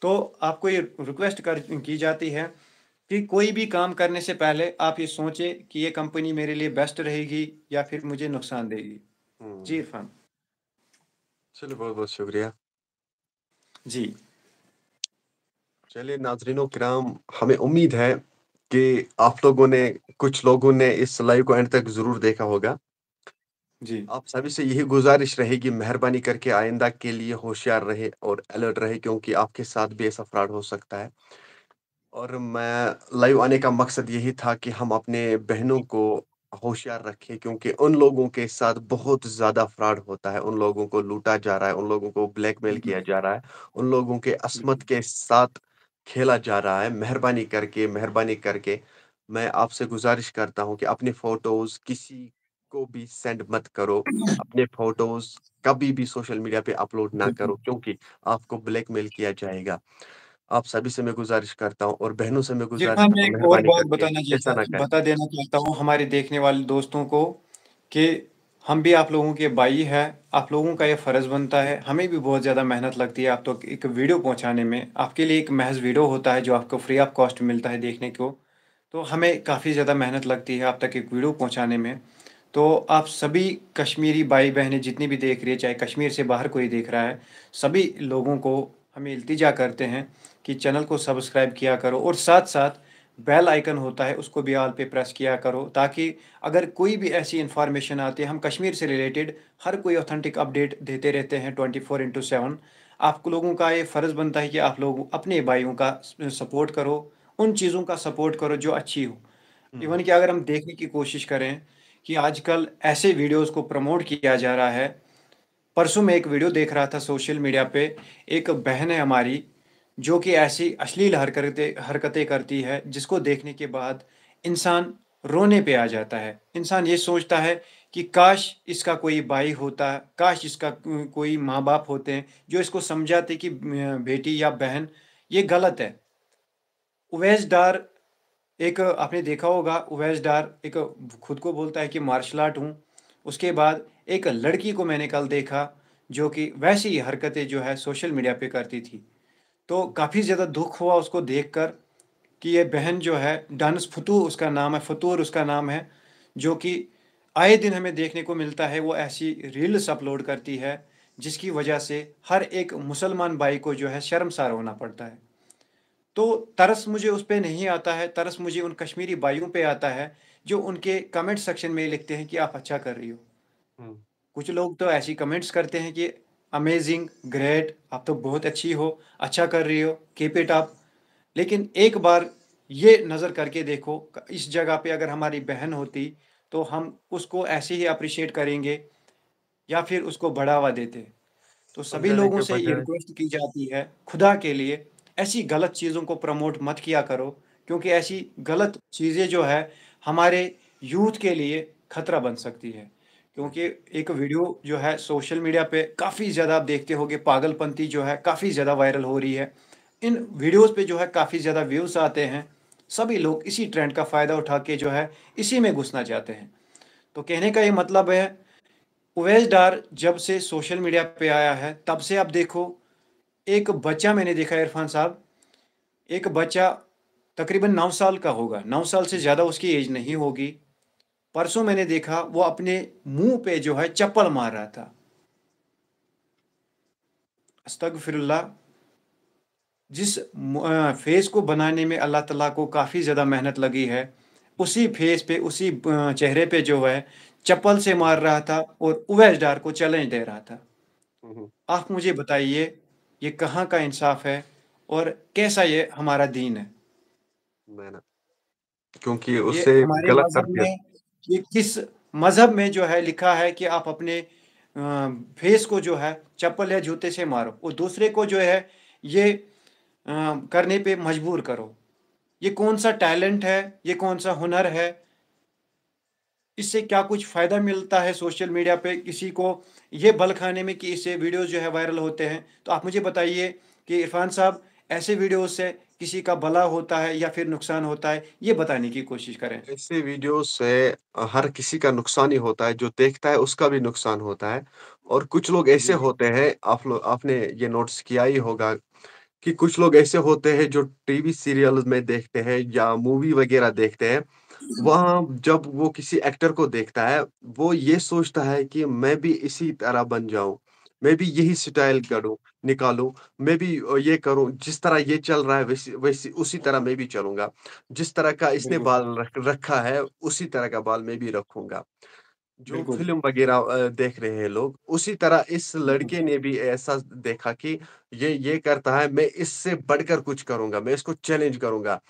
तो आपको ये रिक्वेस्ट कर की जाती है कि कोई भी काम करने से पहले आप ये सोचें कि ये कंपनी मेरे लिए बेस्ट रहेगी या फिर मुझे नुकसान देगी। जी, हुँ। इरफ़ान। चलिए बहुत-बहुत शुक्रिया। जी, चलिए नाज़रीनो किराम, हमें उम्मीद है कि आप लोगों ने कुछ लोगों ने इस लाइव को एंड तक ज़रूर देखा होगा। जी। आप सभी से यही गुज़ारिश रहेगी, मेहरबानी करके आइंदा के लिए होशियार रहें और अलर्ट रहें, क्योंकि आपके साथ भी ऐसा फ्रॉड हो सकता है। और मैं लाइव आने का मकसद यही था कि हम अपने बहनों को होशियार रखें, क्योंकि उन लोगों के साथ बहुत ज़्यादा फ्रॉड होता है, उन लोगों को लूटा जा रहा है, उन लोगों को ब्लैकमेल बिल्कुल, किया जा रहा है, उन लोगों के अस्मत बिल्कुल। के साथ खेला जा रहा है। मेहरबानी करके मैं आपसे गुज़ारिश करता हूँ कि अपने फ़ोटोज़ किसी को भी सेंड मत करो। अपने फ़ोटोज़ कभी भी सोशल मीडिया पे अपलोड ना बिल्कुल। करो, क्योंकि आपको ब्लैकमेल किया जाएगा। आप सभी से मैं गुज़ारिश करता हूँ और बहनों से मैं जी गुज़ारिश हाँ, मैं करता हूँ, एक और मेहरबानी बात करके ऐसा ना करें। बता देना चाहता हूँ हमारे देखने वाले दोस्तों को कि हम भी आप लोगों के भाई हैं। आप लोगों का ये फ़र्ज़ बनता है, हमें भी बहुत ज़्यादा मेहनत लगती है आप तक एक वीडियो पहुँचाने में। आपके लिए एक महज़ वीडियो होता है जो आपको फ्री ऑफ कॉस्ट मिलता है देखने को। तो हमें काफ़ी ज़्यादा मेहनत लगती है आप तक एक वीडियो पहुँचाने में। तो आप सभी कश्मीरी भाई-बहनें जितनी भी देख रही है, चाहे कश्मीर से बाहर कोई देख रहा है, सभी लोगों को हम इल्तिजा करते हैं कि चैनल को सब्सक्राइब किया करो और साथ-साथ बेल आइकन होता है, उसको भी ऑल पे प्रेस किया करो, ताकि अगर कोई भी ऐसी इन्फॉर्मेशन आती है, हम कश्मीर से रिलेटेड हर कोई ऑथेंटिक अपडेट देते रहते हैं 24/7। आप लोगों का ये फ़र्ज़ बनता है कि आप लोग अपने भाइयों का सपोर्ट करो, उन चीज़ों का सपोर्ट करो जो अच्छी हो। हुँ, इवन कि अगर हम देखने की कोशिश करें कि आजकल ऐसे वीडियोस को प्रमोट किया जा रहा है। परसों मैं एक वीडियो देख रहा था सोशल मीडिया पे, एक बहन है हमारी जो कि ऐसी अश्लील हरकतें हरकतें करती है जिसको देखने के बाद इंसान रोने पे आ जाता है। इंसान ये सोचता है कि काश इसका कोई भाई होता, काश इसका कोई माँ-बाप होते हैं जो इसको समझाते कि बेटी या बहन ये गलत है। उवैस डार एक आपने देखा होगा उवैस डार एक खुद को बोलता है कि मार्शल आर्ट हूँ। उसके बाद एक लड़की को मैंने कल देखा जो कि वैसी ही हरकतें जो है सोशल मीडिया पे करती थी। तो काफ़ी ज़्यादा दुःख हुआ उसको देखकर कि ये बहन जो है डांस फतूर उसका नाम है, फतूर उसका नाम है, जो कि आए दिन हमें देखने को मिलता है वो ऐसी रील्स अपलोड करती है जिसकी वजह से हर एक मुसलमान भाई को जो है शर्मसार होना पड़ता है। तो तरस मुझे उस पे नहीं आता है, तरस मुझे उन कश्मीरी भाइयों पे आता है, जो उनके कमेंट सेक्शन में लिखते हैं कि आप अच्छा कर रही हो। हुँ। कुछ लोग तो ऐसी कमेंट्स करते हैं कि अमेज़िंग, ग्रेट, आप तो बहुत अच्छी हो, अच्छा कर रही हो, कीप इट अप। लेकिन एक बार ये नज़र करके देखो, इस जगह पे अगर हमारी बहन होती, तो हम उसको ऐसे ही एप्रिशिएट करेंगे या फिर उसको बढ़ावा देते। तो सभी समझाने लोगों के से ये बजाय रिक्वेस्ट की जाती है, खुदा के लिए ऐसी गलत चीज़ों को प्रमोट मत किया करो, क्योंकि ऐसी गलत चीज़ें जो है हमारे यूथ के लिए खतरा बन सकती है। क्योंकि एक वीडियो जो है सोशल मीडिया पे काफ़ी ज़्यादा आप देखते होंगे, पागलपंती जो है काफ़ी ज़्यादा वायरल हो रही है। इन वीडियोज़ पे जो है काफ़ी ज़्यादा व्यूज़ आते हैं। सभी लोग इसी ट्रेंड का फ़ायदा उठा के जो है इसी में घुसना चाहते हैं। तो कहने का ये मतलब है, उवैस डार जब से सोशल मीडिया पे आया है, तब से आप देखो, एक बच्चा मैंने देखा है इरफान साहब, एक बच्चा तकरीबन 9 साल का होगा, 9 साल से ज़्यादा उसकी एज नहीं होगी। परसों मैंने देखा वो अपने मुँह पे जो है चप्पल मार रहा था। अस्तगफिरुल्लाह। जिस फेस को बनाने में अल्लाह ताला को काफ़ी ज़्यादा मेहनत लगी है, उसी फेस पे, उसी चेहरे पे जो है चप्पल से मार रहा था और उवैस डार को चैलेंज दे रहा था। हुँ, हुँ। आप मुझे बताइए, ये कहाँ का इंसाफ है और कैसा ये हमारा दीन है? मैं ना, क्योंकि ये उससे हमारे गलत मज़हब तरबियत। में, ये किस मज़हब में जो है लिखा है कि आप अपने फेस को जो है चप्पल या जूते से मारो और दूसरे को जो है ये करने पे मजबूर करो। ये कौन-सा टैलेंट है? ये कौन-सा हुनर है? इससे क्या कुछ फ़ायदा मिलता है सोशल मीडिया पे किसी को ये बल खाने में कि इससे वीडियोज़ जो है वायरल होते हैं? तो आप मुझे बताइए कि इरफ़ान साहब, ऐसे वीडियोज़ से किसी का भला होता है या फिर नुकसान होता है? ये बताने की कोशिश करें। ऐसे वीडियो से हर किसी का नुकसान ही होता है, जो देखता है उसका भी नुकसान होता है। और कुछ लोग ऐसे जी, होते हैं, आपने ये नोटिस किया ही होगा कि कुछ लोग ऐसे होते हैं जो टीवी सीरियल में देखते हैं या मूवी वगैरह देखते हैं। वहाँ जब वो किसी एक्टर को देखता है, वो ये सोचता है कि मैं भी इसी तरह बन जाऊँ, मैं भी यही स्टाइल करूँ, निकालूँ, मैं भी ये करूँ, जिस तरह ये चल रहा है वैसे वैसे उसी तरह मैं भी चलूँगा। जिस तरह का इसने बिल्कुल, बाल रखा है, उसी तरह का बाल मैं भी रखूँगा। जो बिल्कुल, फ़िल्म वग़ैरह देख रहे हैं लोग, उसी तरह इस बिल्कुल, लड़के ने भी ऐसा देखा कि ये करता है, मैं इससे बढ़कर कुछ करूँगा, मैं इसको चैलेंज करूँगा।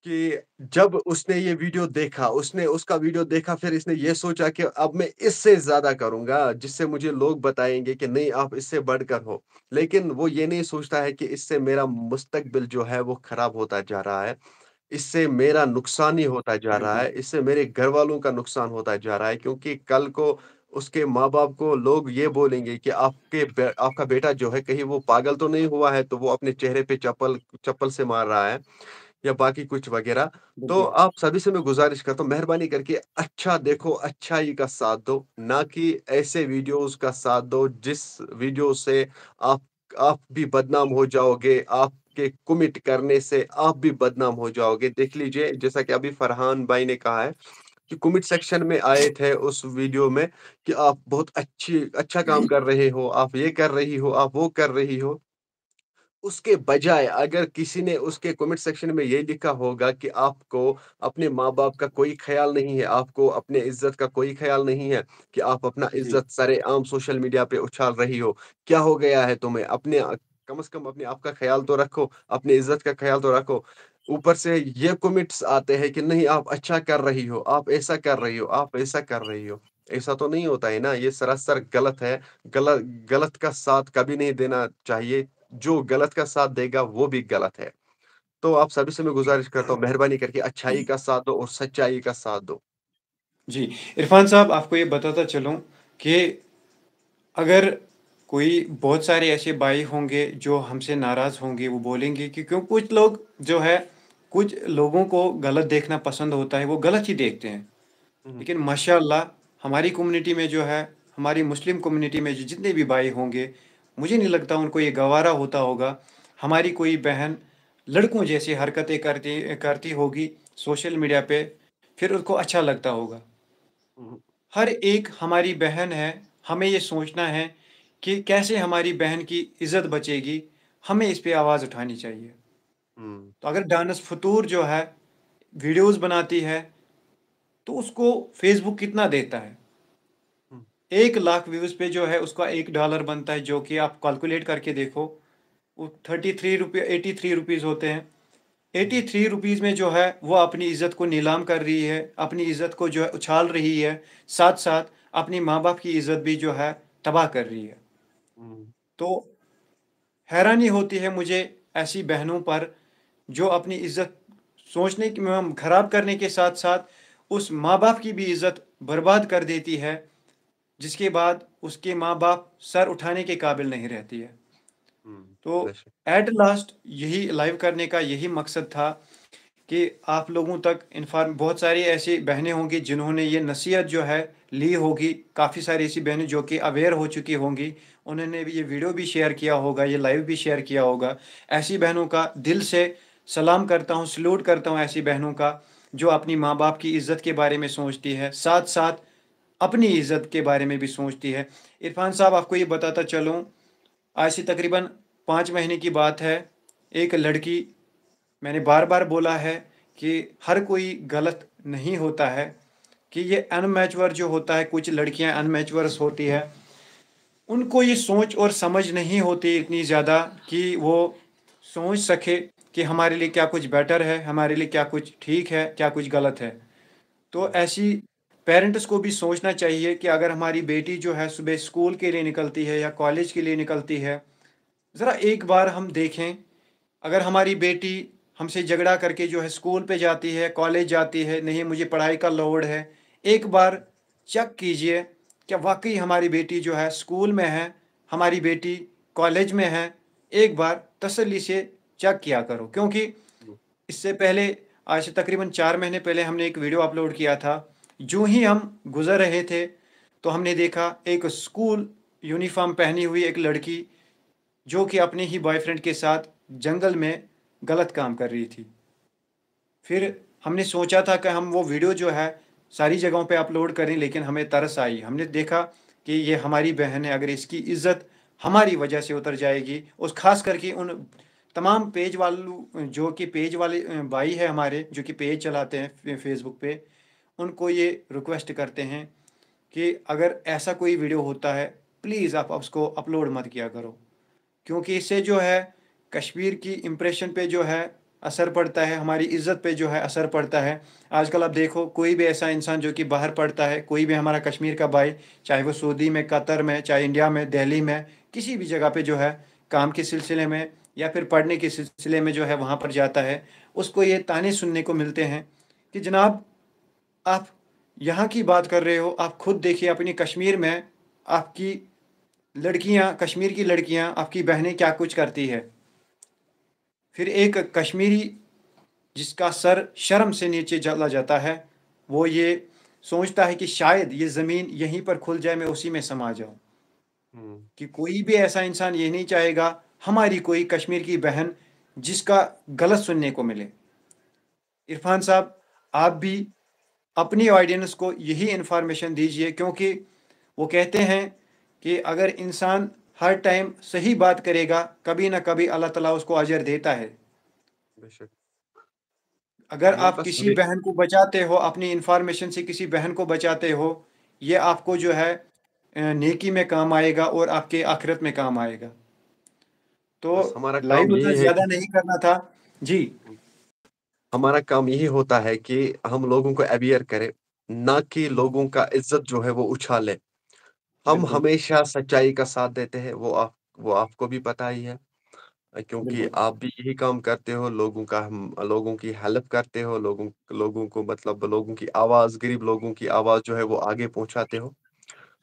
कि जब उसने ये वीडियो देखा, उसने उसका वीडियो देखा, फिर इसने ये सोचा कि अब मैं इससे ज़्यादा करूँगा, जिससे मुझे लोग बताएँगे कि नहीं आप इससे बढ़कर हो। लेकिन वो ये नहीं सोचता है कि इससे मेरा मुस्तकबिल जो है वो खराब होता जा रहा है। इससे मेरा नुकसान ही होता जा रहा बिल्कुल, है, इससे मेरे घरवालों का नुकसान होता जा रहा है क्योंकि कल को उसके माँ-बाप को लोग ये बोलेंगे कि आपका बेटा जो है कहीं वो पागल तो नहीं हुआ है, तो वो अपने चेहरे पे चप्पल चप्पल से मार रहा है। या बाकी कुछ वगैरह। तो बिल्कुल। आप सभी से मैं गुज़ारिश करता हूँ मेहरबानी करके अच्छा देखो, अच्छाई का साथ दो, ना कि ऐसे वीडियोज़ का साथ दो जिस वीडियो से आप आप भी बदनाम हो जाओगे, आपके कमिट करने से आप भी बदनाम हो जाओगे। देख लीजिए जैसा कि अभी फरहान भाई ने कहा है कि कमेंट सेक्शन में आए थे उस वीडियो में कि आप बहुत अच्छा काम कर रहे हो, आप ये कर रही हो, आप वो कर रही हो। उसके बजाय अगर किसी ने उसके कमेंट सेक्शन में ये लिखा होगा कि आपको अपने माँ-बाप का कोई ख़्याल नहीं है, आपको अपने इज़्ज़त का कोई ख़्याल नहीं है कि आप अपना जी, इज़्ज़त सरेआम सोशल मीडिया पे उछाल रही हो। क्या हो गया है तुम्हें? कम से कम अपने आप का ख़्याल तो रखो, अपनी इज़्ज़त का ख़्याल तो रखो। ऊपर से ये कमेंट्स आते हैं कि नहीं आप अच्छा कर रही हो, आप ऐसा कर रही हो, आप ऐसा कर रही हो। ऐसा तो नहीं होता है ना, ये सरासर गलत है। गलत का साथ कभी नहीं देना चाहिए। जो गलत का साथ देगा वो भी गलत है। तो आप सभी से मैं गुज़ारिश करता हूँ मेहरबानी करके अच्छाई का साथ दो और सच्चाई का साथ दो। जी। इरफ़ान साहब आपको ये बताता चलूँ कि अगर कोई बहुत सारे ऐसे भाई होंगे जो हमसे नाराज़ होंगे, वो बोलेंगे कि क्यों कुछ लोग जो है, कुछ लोगों को गलत देखना पसंद होता है, वो गलत ही देखते हैं। हुँ, हुँ, लेकिन माशाअल्लाह हमारी कम्युनिटी में जो है, हमारी मुस्लिम कम्युनिटी में जितने भी भाई होंगे, मुझे नहीं लगता उनको ये गवारा होता होगा, हमारी कोई बहन लड़कों जैसी हरकतें करती करती होगी सोशल मीडिया पे, फिर उसको अच्छा लगता होगा। हुँ, हर एक हमारी बहन है, हमें ये सोचना है कि कैसे हमारी बहन की इज़्ज़त बचेगी, हमें इस पे आवाज़ उठानी चाहिए। हुँ, तो अगर डानस फतूर जो है, वीडियोज़ बनाती है, तो उसको फ़ेसबुक कितना देता है? हुँ, 1 लाख व्यूज़ पे जो है उसका $1 बनता है, जो कि आप कैलकुलेट करके देखो, वो 33 रुपए 83 रुपीज़ होते हैं। हुँ, 83 रुपीज़ में जो है वो अपनी इज़्ज़त को नीलाम कर रही है, अपनी इज़्ज़त को जो है उछाल रही है, साथ-साथ अपने माँ-बाप की इज़्ज़त भी जो है तबाह कर रही है। हुँ, तो हैरानी होती है मुझे ऐसी बहनों पर जो अपनी इज़्ज़त सोचने की खराब करने के साथ-साथ उस माँ-बाप की भी इज़्ज़त बर्बाद कर देती है, जिसके बाद उसके माँ-बाप सर उठाने के काबिल नहीं रहती है। हुँ, तो बेशक। एट लास्ट यही लाइव करने का यही मकसद था कि आप लोगों तक इन्फॉर्म बहुत सारी ऐसी बहनें होंगी जिन्होंने ये नसीहत जो है ली होगी, काफ़ी सारी ऐसी बहनें जो कि अवेयर हो चुकी होंगी, उन्होंने भी ये वीडियो भी शेयर किया होगा, ये लाइव भी शेयर किया होगा। ऐसी बहनों का दिल से सलाम करता हूँ, सैल्यूट करता हूँ ऐसी बहनों का जो अपनी माँ-बाप की इज़्ज़त के बारे में सोचती है, साथ-साथ अपनी इज़्ज़त के बारे में भी सोचती है। इरफ़ान साहब आपको ये बताता चलूँ, आज से तकरीबन 5 महीने की बात है, एक लड़की, मैंने बार-बार बोला है कि हर कोई गलत नहीं होता है, कि ये अनमैच्योर जो होता है, कुछ लड़कियाँ अनमैच्योर्स होती है, उनको ये सोच और समझ नहीं होती इतनी ज़्यादा कि वो सोच सके कि हमारे लिए क्या कुछ बेटर है, हमारे लिए क्या कुछ ठीक है, क्या कुछ गलत है। तो हुँ, ऐसी पेरेंट्स को भी सोचना चाहिए कि अगर हमारी बेटी जो है सुबह स्कूल के लिए निकलती है या कॉलेज के लिए निकलती है, ज़रा एक बार हम देखें, अगर हमारी बेटी हमसे झगड़ा करके जो है स्कूल पे जाती है, कॉलेज जाती है, नहीं मुझे पढ़ाई का लोड है, एक बार चेक कीजिए, क्या वाक़ई हमारी बेटी जो है स्कूल में है, हमारी बेटी कॉलेज में है, एक बार तसल्ली से चेक किया करो। क्योंकि हुँ, इससे पहले आज से तकरीबन 4 महीने पहले हमने एक वीडियो अपलोड किया था। यूँ ही हम गुज़र रहे थे, तो हमने देखा एक स्कूल यूनिफ़ॉर्म पहनी हुई एक लड़की जो कि अपने ही बॉयफ्रेंड के साथ जंगल में गलत काम कर रही थी। फिर हुँ, हमने सोचा था कि हम वो वीडियो जो है सारी जगहों पे अपलोड करें, लेकिन हमें तरस आई। हमने देखा कि ये हमारी बहन है, अगर इसकी इज़्ज़त हमारी वजह से उतर जाएगी। उस खास करके उन तमाम पेज वालों, जो कि पेज वाले भाई है हमारे, जो कि पेज चलाते हैं फेसबुक पे, उनको ये रिक्वेस्ट करते हैं कि अगर ऐसा कोई वीडियो होता है, प्लीज़ आप उसको अपलोड मत किया करो, क्योंकि इससे जो है कश्मीर की इम्प्रेशन पे जो है असर पड़ता है, हमारी इज़्ज़त पे जो है असर पड़ता है। आजकल आप देखो, कोई भी ऐसा इंसान जो कि बाहर पढ़ता है, कोई भी हमारा कश्मीर का भाई, चाहे वो सऊदी में, कतर में, चाहे इंडिया में, दिल्ली में, किसी भी जगह पे जो है काम के सिलसिले में या फिर पढ़ने के सिलसिले में जो है वहाँ पर जाता है, उसको ये ताने सुनने को मिलते हैं कि जनाब, आप यहाँ की बात कर रहे हो, आप खुद देखिए अपनी कश्मीर में आपकी लड़कियाँ, कश्मीर की लड़कियाँ, आपकी बहनें क्या कुछ करती है। फिर एक कश्मीरी जिसका सर शर्म से नीचे चला जाता है, वो ये सोचता है कि शायद ये ज़मीन यहीं पर खुल जाए, मैं उसी में समा जाऊं। हुँ। कि कोई भी ऐसा इंसान ये नहीं चाहेगा हमारी कोई कश्मीर की बहन जिसका गलत सुनने को मिले। इरफान साहब, आप भी अपनी ऑडियंस को यही इन्फॉर्मेशन दीजिए, क्योंकि वो कहते हैं कि अगर इंसान हर टाइम सही बात करेगा, कभी ना कभी अल्लाह ताला उसको अजर देता है। बेशक। अगर मैं आप बस किसी ये बहन को बचाते हो, अपनी इन्फॉर्मेशन से किसी बहन को बचाते हो, ये आपको जो है नेकी में काम आएगा और आपके आखिरत में काम आएगा। तो बस हमारा लाइव काम उतना यही है ज़्यादा कि नहीं करना था। जी, हमारा काम यही होता है कि हम लोगों को अवेयर करें, ना कि लोगों का इज़्ज़त जो है वो उछालें। हम बिल्कुल, हमेशा सच्चाई का साथ देते हैं, वो आपको भी पता ही है। क्योंकि बिल्कुल। आप भी यही काम करते हो, लोगों की हेल्प करते हो, लोगों लोगों को मतलब लोगों की आवाज़, गरीब लोगों की आवाज़ जो है वो आगे पहुँचाते हो।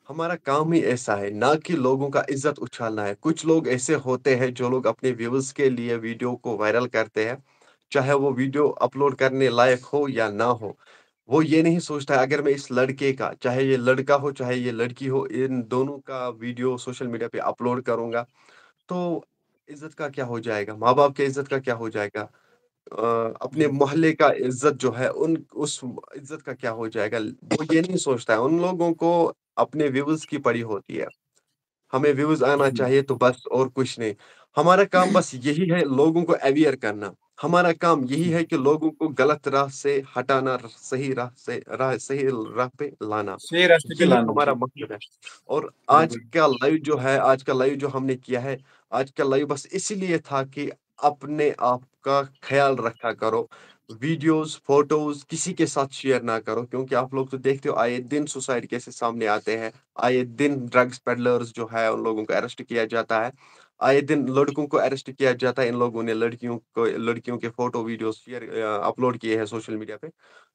हमारा काम ही ऐसा है, ना कि लोगों का इज़्ज़त उछालना है। कुछ लोग ऐसे होते हैं जो लोग अपने व्यूज़ के लिए वीडियो को वायरल करते हैं, चाहे वो वीडियो अपलोड करने लायक हो या ना हो। वो ये नहीं सोचता है अगर मैं इस लड़के का, चाहे ये लड़का हो, चाहे ये लड़की हो, इन दोनों का वीडियो सोशल मीडिया पे अपलोड करूँगा, तो इज़्ज़त का क्या हो जाएगा? माँ-बाप के इज़्ज़त का क्या हो जाएगा? अपने जी, मोहल्ले का इज़्ज़त जो है उन उस इज़्ज़त का क्या हो जाएगा? वो ये नहीं सोचता है। उन लोगों को अपने व्यूज़ की पड़ी होती है। हमें व्यूज़ आना जी, चाहिए तो बस और कुछ नहीं। हमारा काम बस यही है लोगों को अवेयर करना। हमारा काम यही जी। है कि लोगों को गलत राह से हटाना, सही राह पे लाना। सही रास्ते पे यही लाना। हमारा जी, मकसद है। और बिल्कुल। आज का लाइव जो हमने किया है, आज का लाइव बस इसीलिए था कि अपने आप का ख़्याल रखा करो। वीडियोज़, फ़ोटोज़ किसी के साथ शेयर ना करो, क्योंकि आप लोग तो देखते हो आए दिन सुसाइड केसेज़ सामने आते हैं। आए दिन ड्रग्स पेडलर्स जो है उन लोगों को अरेस्ट किया जाता है। आए दिन लड़कों को अरेस्ट किया जाता है। इन लोगों ने लड़कियों के फ़ोटो वीडियोज़ अपलोड किए हैं सोशल मीडिया पे।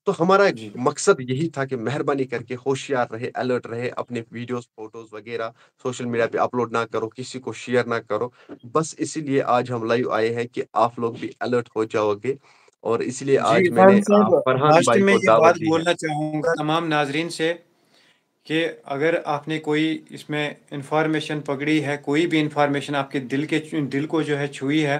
तो हमारा जी, मकसद यही था कि मेहरबानी करके होशियार रहे, अलर्ट रहे, अपने वीडियोज़, फ़ोटोज़ वगैरह सोशल मीडिया पे अपलोड ना करो, किसी को शेयर ना करो। बस इसीलिए आज हम लाइव आए हैं कि आप लोग भी अलर्ट हो जाओगे, और इसलिए जी, आज मैंने इरफान साहब, फरहान लास्ट भाई में को ये दावत बात दी है। बोलना चाहूँगा तमाम नाज़रीन से कि अगर आपने कोई इसमें इन्फॉर्मेशन पकड़ी है, कोई भी इन्फॉर्मेशन आपके दिल को जो है छुई है,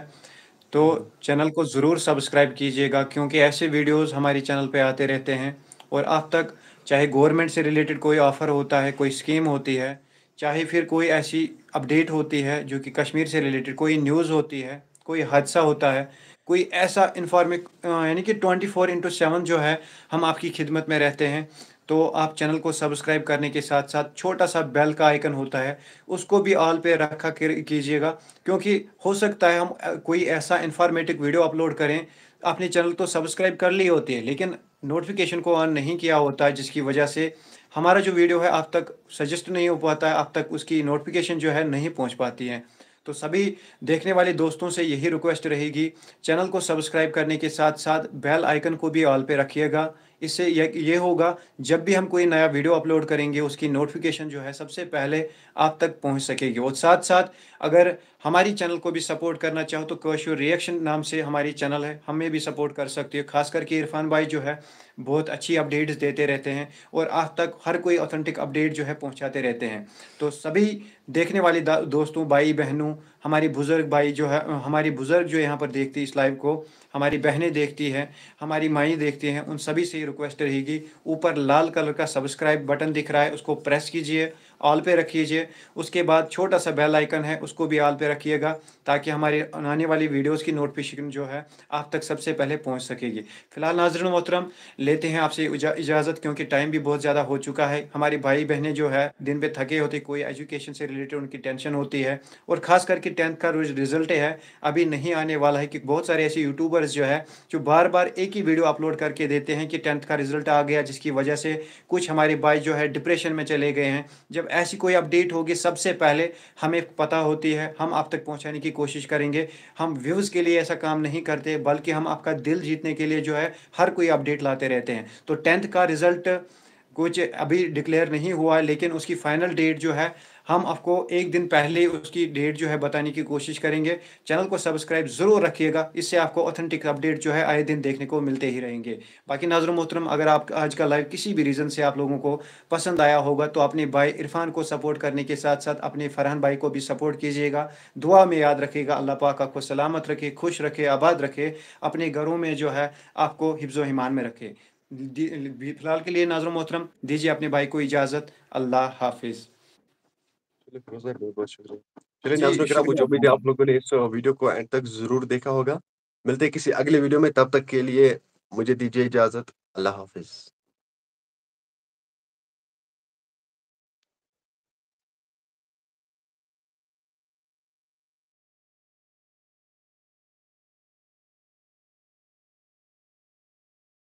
तो हुँ, हुँ। चैनल को ज़रूर सब्सक्राइब कीजिएगा, क्योंकि ऐसे वीडियोस हमारी चैनल पे आते रहते हैं। और आप तक चाहे गवर्नमेंट से रिलेटेड कोई ऑफ़र होता है, कोई स्कीम होती है, चाहे फिर कोई ऐसी अपडेट होती है जो कि कश्मीर से रिलेटेड कोई न्यूज़ होती है, कोई हादसा होता है, कोई ऐसा यानी कि 24/7 जो है हम आपकी खिदमत में रहते हैं। तो आप चैनल को सब्सक्राइब करने के साथ साथ छोटा सा बेल का आइकन होता है, उसको भी ऑल पे रखा कीजिएगा, क्योंकि हो सकता है हम कोई ऐसा इंफॉर्मेटिव वीडियो अपलोड करें। आपने चैनल तो सब्सक्राइब कर ली होती है, लेकिन नोटिफिकेशन को ऑन नहीं किया होता है, जिसकी वजह से हमारा जो वीडियो है आप तक सजेस्ट नहीं हो पाता है, आप तक उसकी नोटिफिकेशन जो है नहीं पहुंच पाती है। तो सभी देखने वाले दोस्तों से यही रिक्वेस्ट रहेगी, चैनल को सब्सक्राइब करने के साथ साथ बेल आइकन को भी ऑल पे रखिएगा। इससे ये होगा, जब भी हम कोई नया वीडियो अपलोड करेंगे उसकी नोटिफिकेशन जो है सबसे पहले आप तक पहुंच सकेगी। और साथ साथ अगर हमारी चैनल को भी सपोर्ट करना चाहो तो कशोर रिएक्शन नाम से हमारी चैनल है, हमें भी सपोर्ट कर सकती है। खास करके इरफान भाई जो है बहुत अच्छी अपडेट्स देते रहते हैं और आप तक हर कोई ऑथेंटिक अपडेट जो है पहुंचाते रहते हैं। तो सभी देखने वाले दोस्तों, भाई बहनों, हमारी बुज़ुर्ग भाई जो है, हमारी बुज़ुर्ग जो यहाँ पर देखती है इस लाइव को, हमारी बहनें देखती हैं, हमारी माएँ देखती हैं, उन सभी से ये रिक्वेस्ट रहेगी, ऊपर लाल कलर का सब्सक्राइब बटन दिख रहा है, उसको प्रेस कीजिए, ऑल पे रख लीजिए। उसके बाद छोटा-सा बेल आइकन है, उसको भी ऑल पे रखिएगा, ताकि हमारी आने वाली वीडियोज़ की नोटिफ़िकेशन जो है, आप तक सबसे पहले पहुँच सकेगी। फिलहाल नाज़रीन मोहतरम, लेते हैं आपसे इजाज़त, क्योंकि टाइम भी बहुत ज़्यादा हो चुका है। हमारे भाई-बहनें जो है, दिन पे थके होते, कोई एजुकेशन से रिलेटेड उनकी टेंशन होती है, और ख़ास करके 10th का रिज़ल्ट है, अभी नहीं आने वाला है, कि बहुत सारे ऐसे यूट्यूबर्स जो है, जो बार-बार एक ही वीडियो अपलोड करके देते हैं कि 10th का रिज़ल्ट आ गया, जिसकी वजह से कुछ हमारे भाई जो है डिप्रेशन में चले गए हैं। जब ऐसी कोई अपडेट होगी, सबसे पहले हमें पता होती है, हम आप तक पहुँचाने की कोशिश करेंगे। हम व्यूज़ के लिए ऐसा काम नहीं करते, बल्कि हम आपका दिल जीतने के लिए जो है, हर कोई अपडेट लाते रहते हैं। तो 10th का रिज़ल्ट कुछ अभी डिक्लेयर नहीं हुआ है, लेकिन उसकी फाइनल डेट जो है, हम आपको 1 दिन पहले उसकी डेट जो है बताने की कोशिश करेंगे। चैनल को सब्सक्राइब ज़रूर रखिएगा, इससे आपको ऑथेंटिक अपडेट जो है आए दिन देखने को मिलते ही रहेंगे। बाकी नाज़रीन मोहतरम, अगर आप आज का लाइव किसी भी रीज़न से आप लोगों को पसंद आया होगा, तो अपने भाई इरफान को सपोर्ट करने के साथ-साथ अपने फरहान भाई को भी सपोर्ट कीजिएगा। दुआ में याद रखिएगा, अल्लाह पाक आपको सलामत रखे, खुश रखे, आबाद रखे, अपने घरों में जो है आपको हिफ्ज़-ओ-ईमान में रखे। फिलहाल के लिए नाज़रीन मोहतरम, दीजिए अपने भाई को इजाज़त। अल्लाह हाफ़िज़। चलिए फिरोज़ भाई बहुत-बहुत शुक्रिया। चलिए जी, नाज़रीन किराम, मुझे शुक्रिया उम्मीद है आप लोगों ने इस वीडियो को एंड तक ज़रूर देखा होगा। मिलते हैं किसी अगले वीडियो में, तब तक के लिए मुझे दीजिए इजाज़त। अल्लाह हाफ़िज़।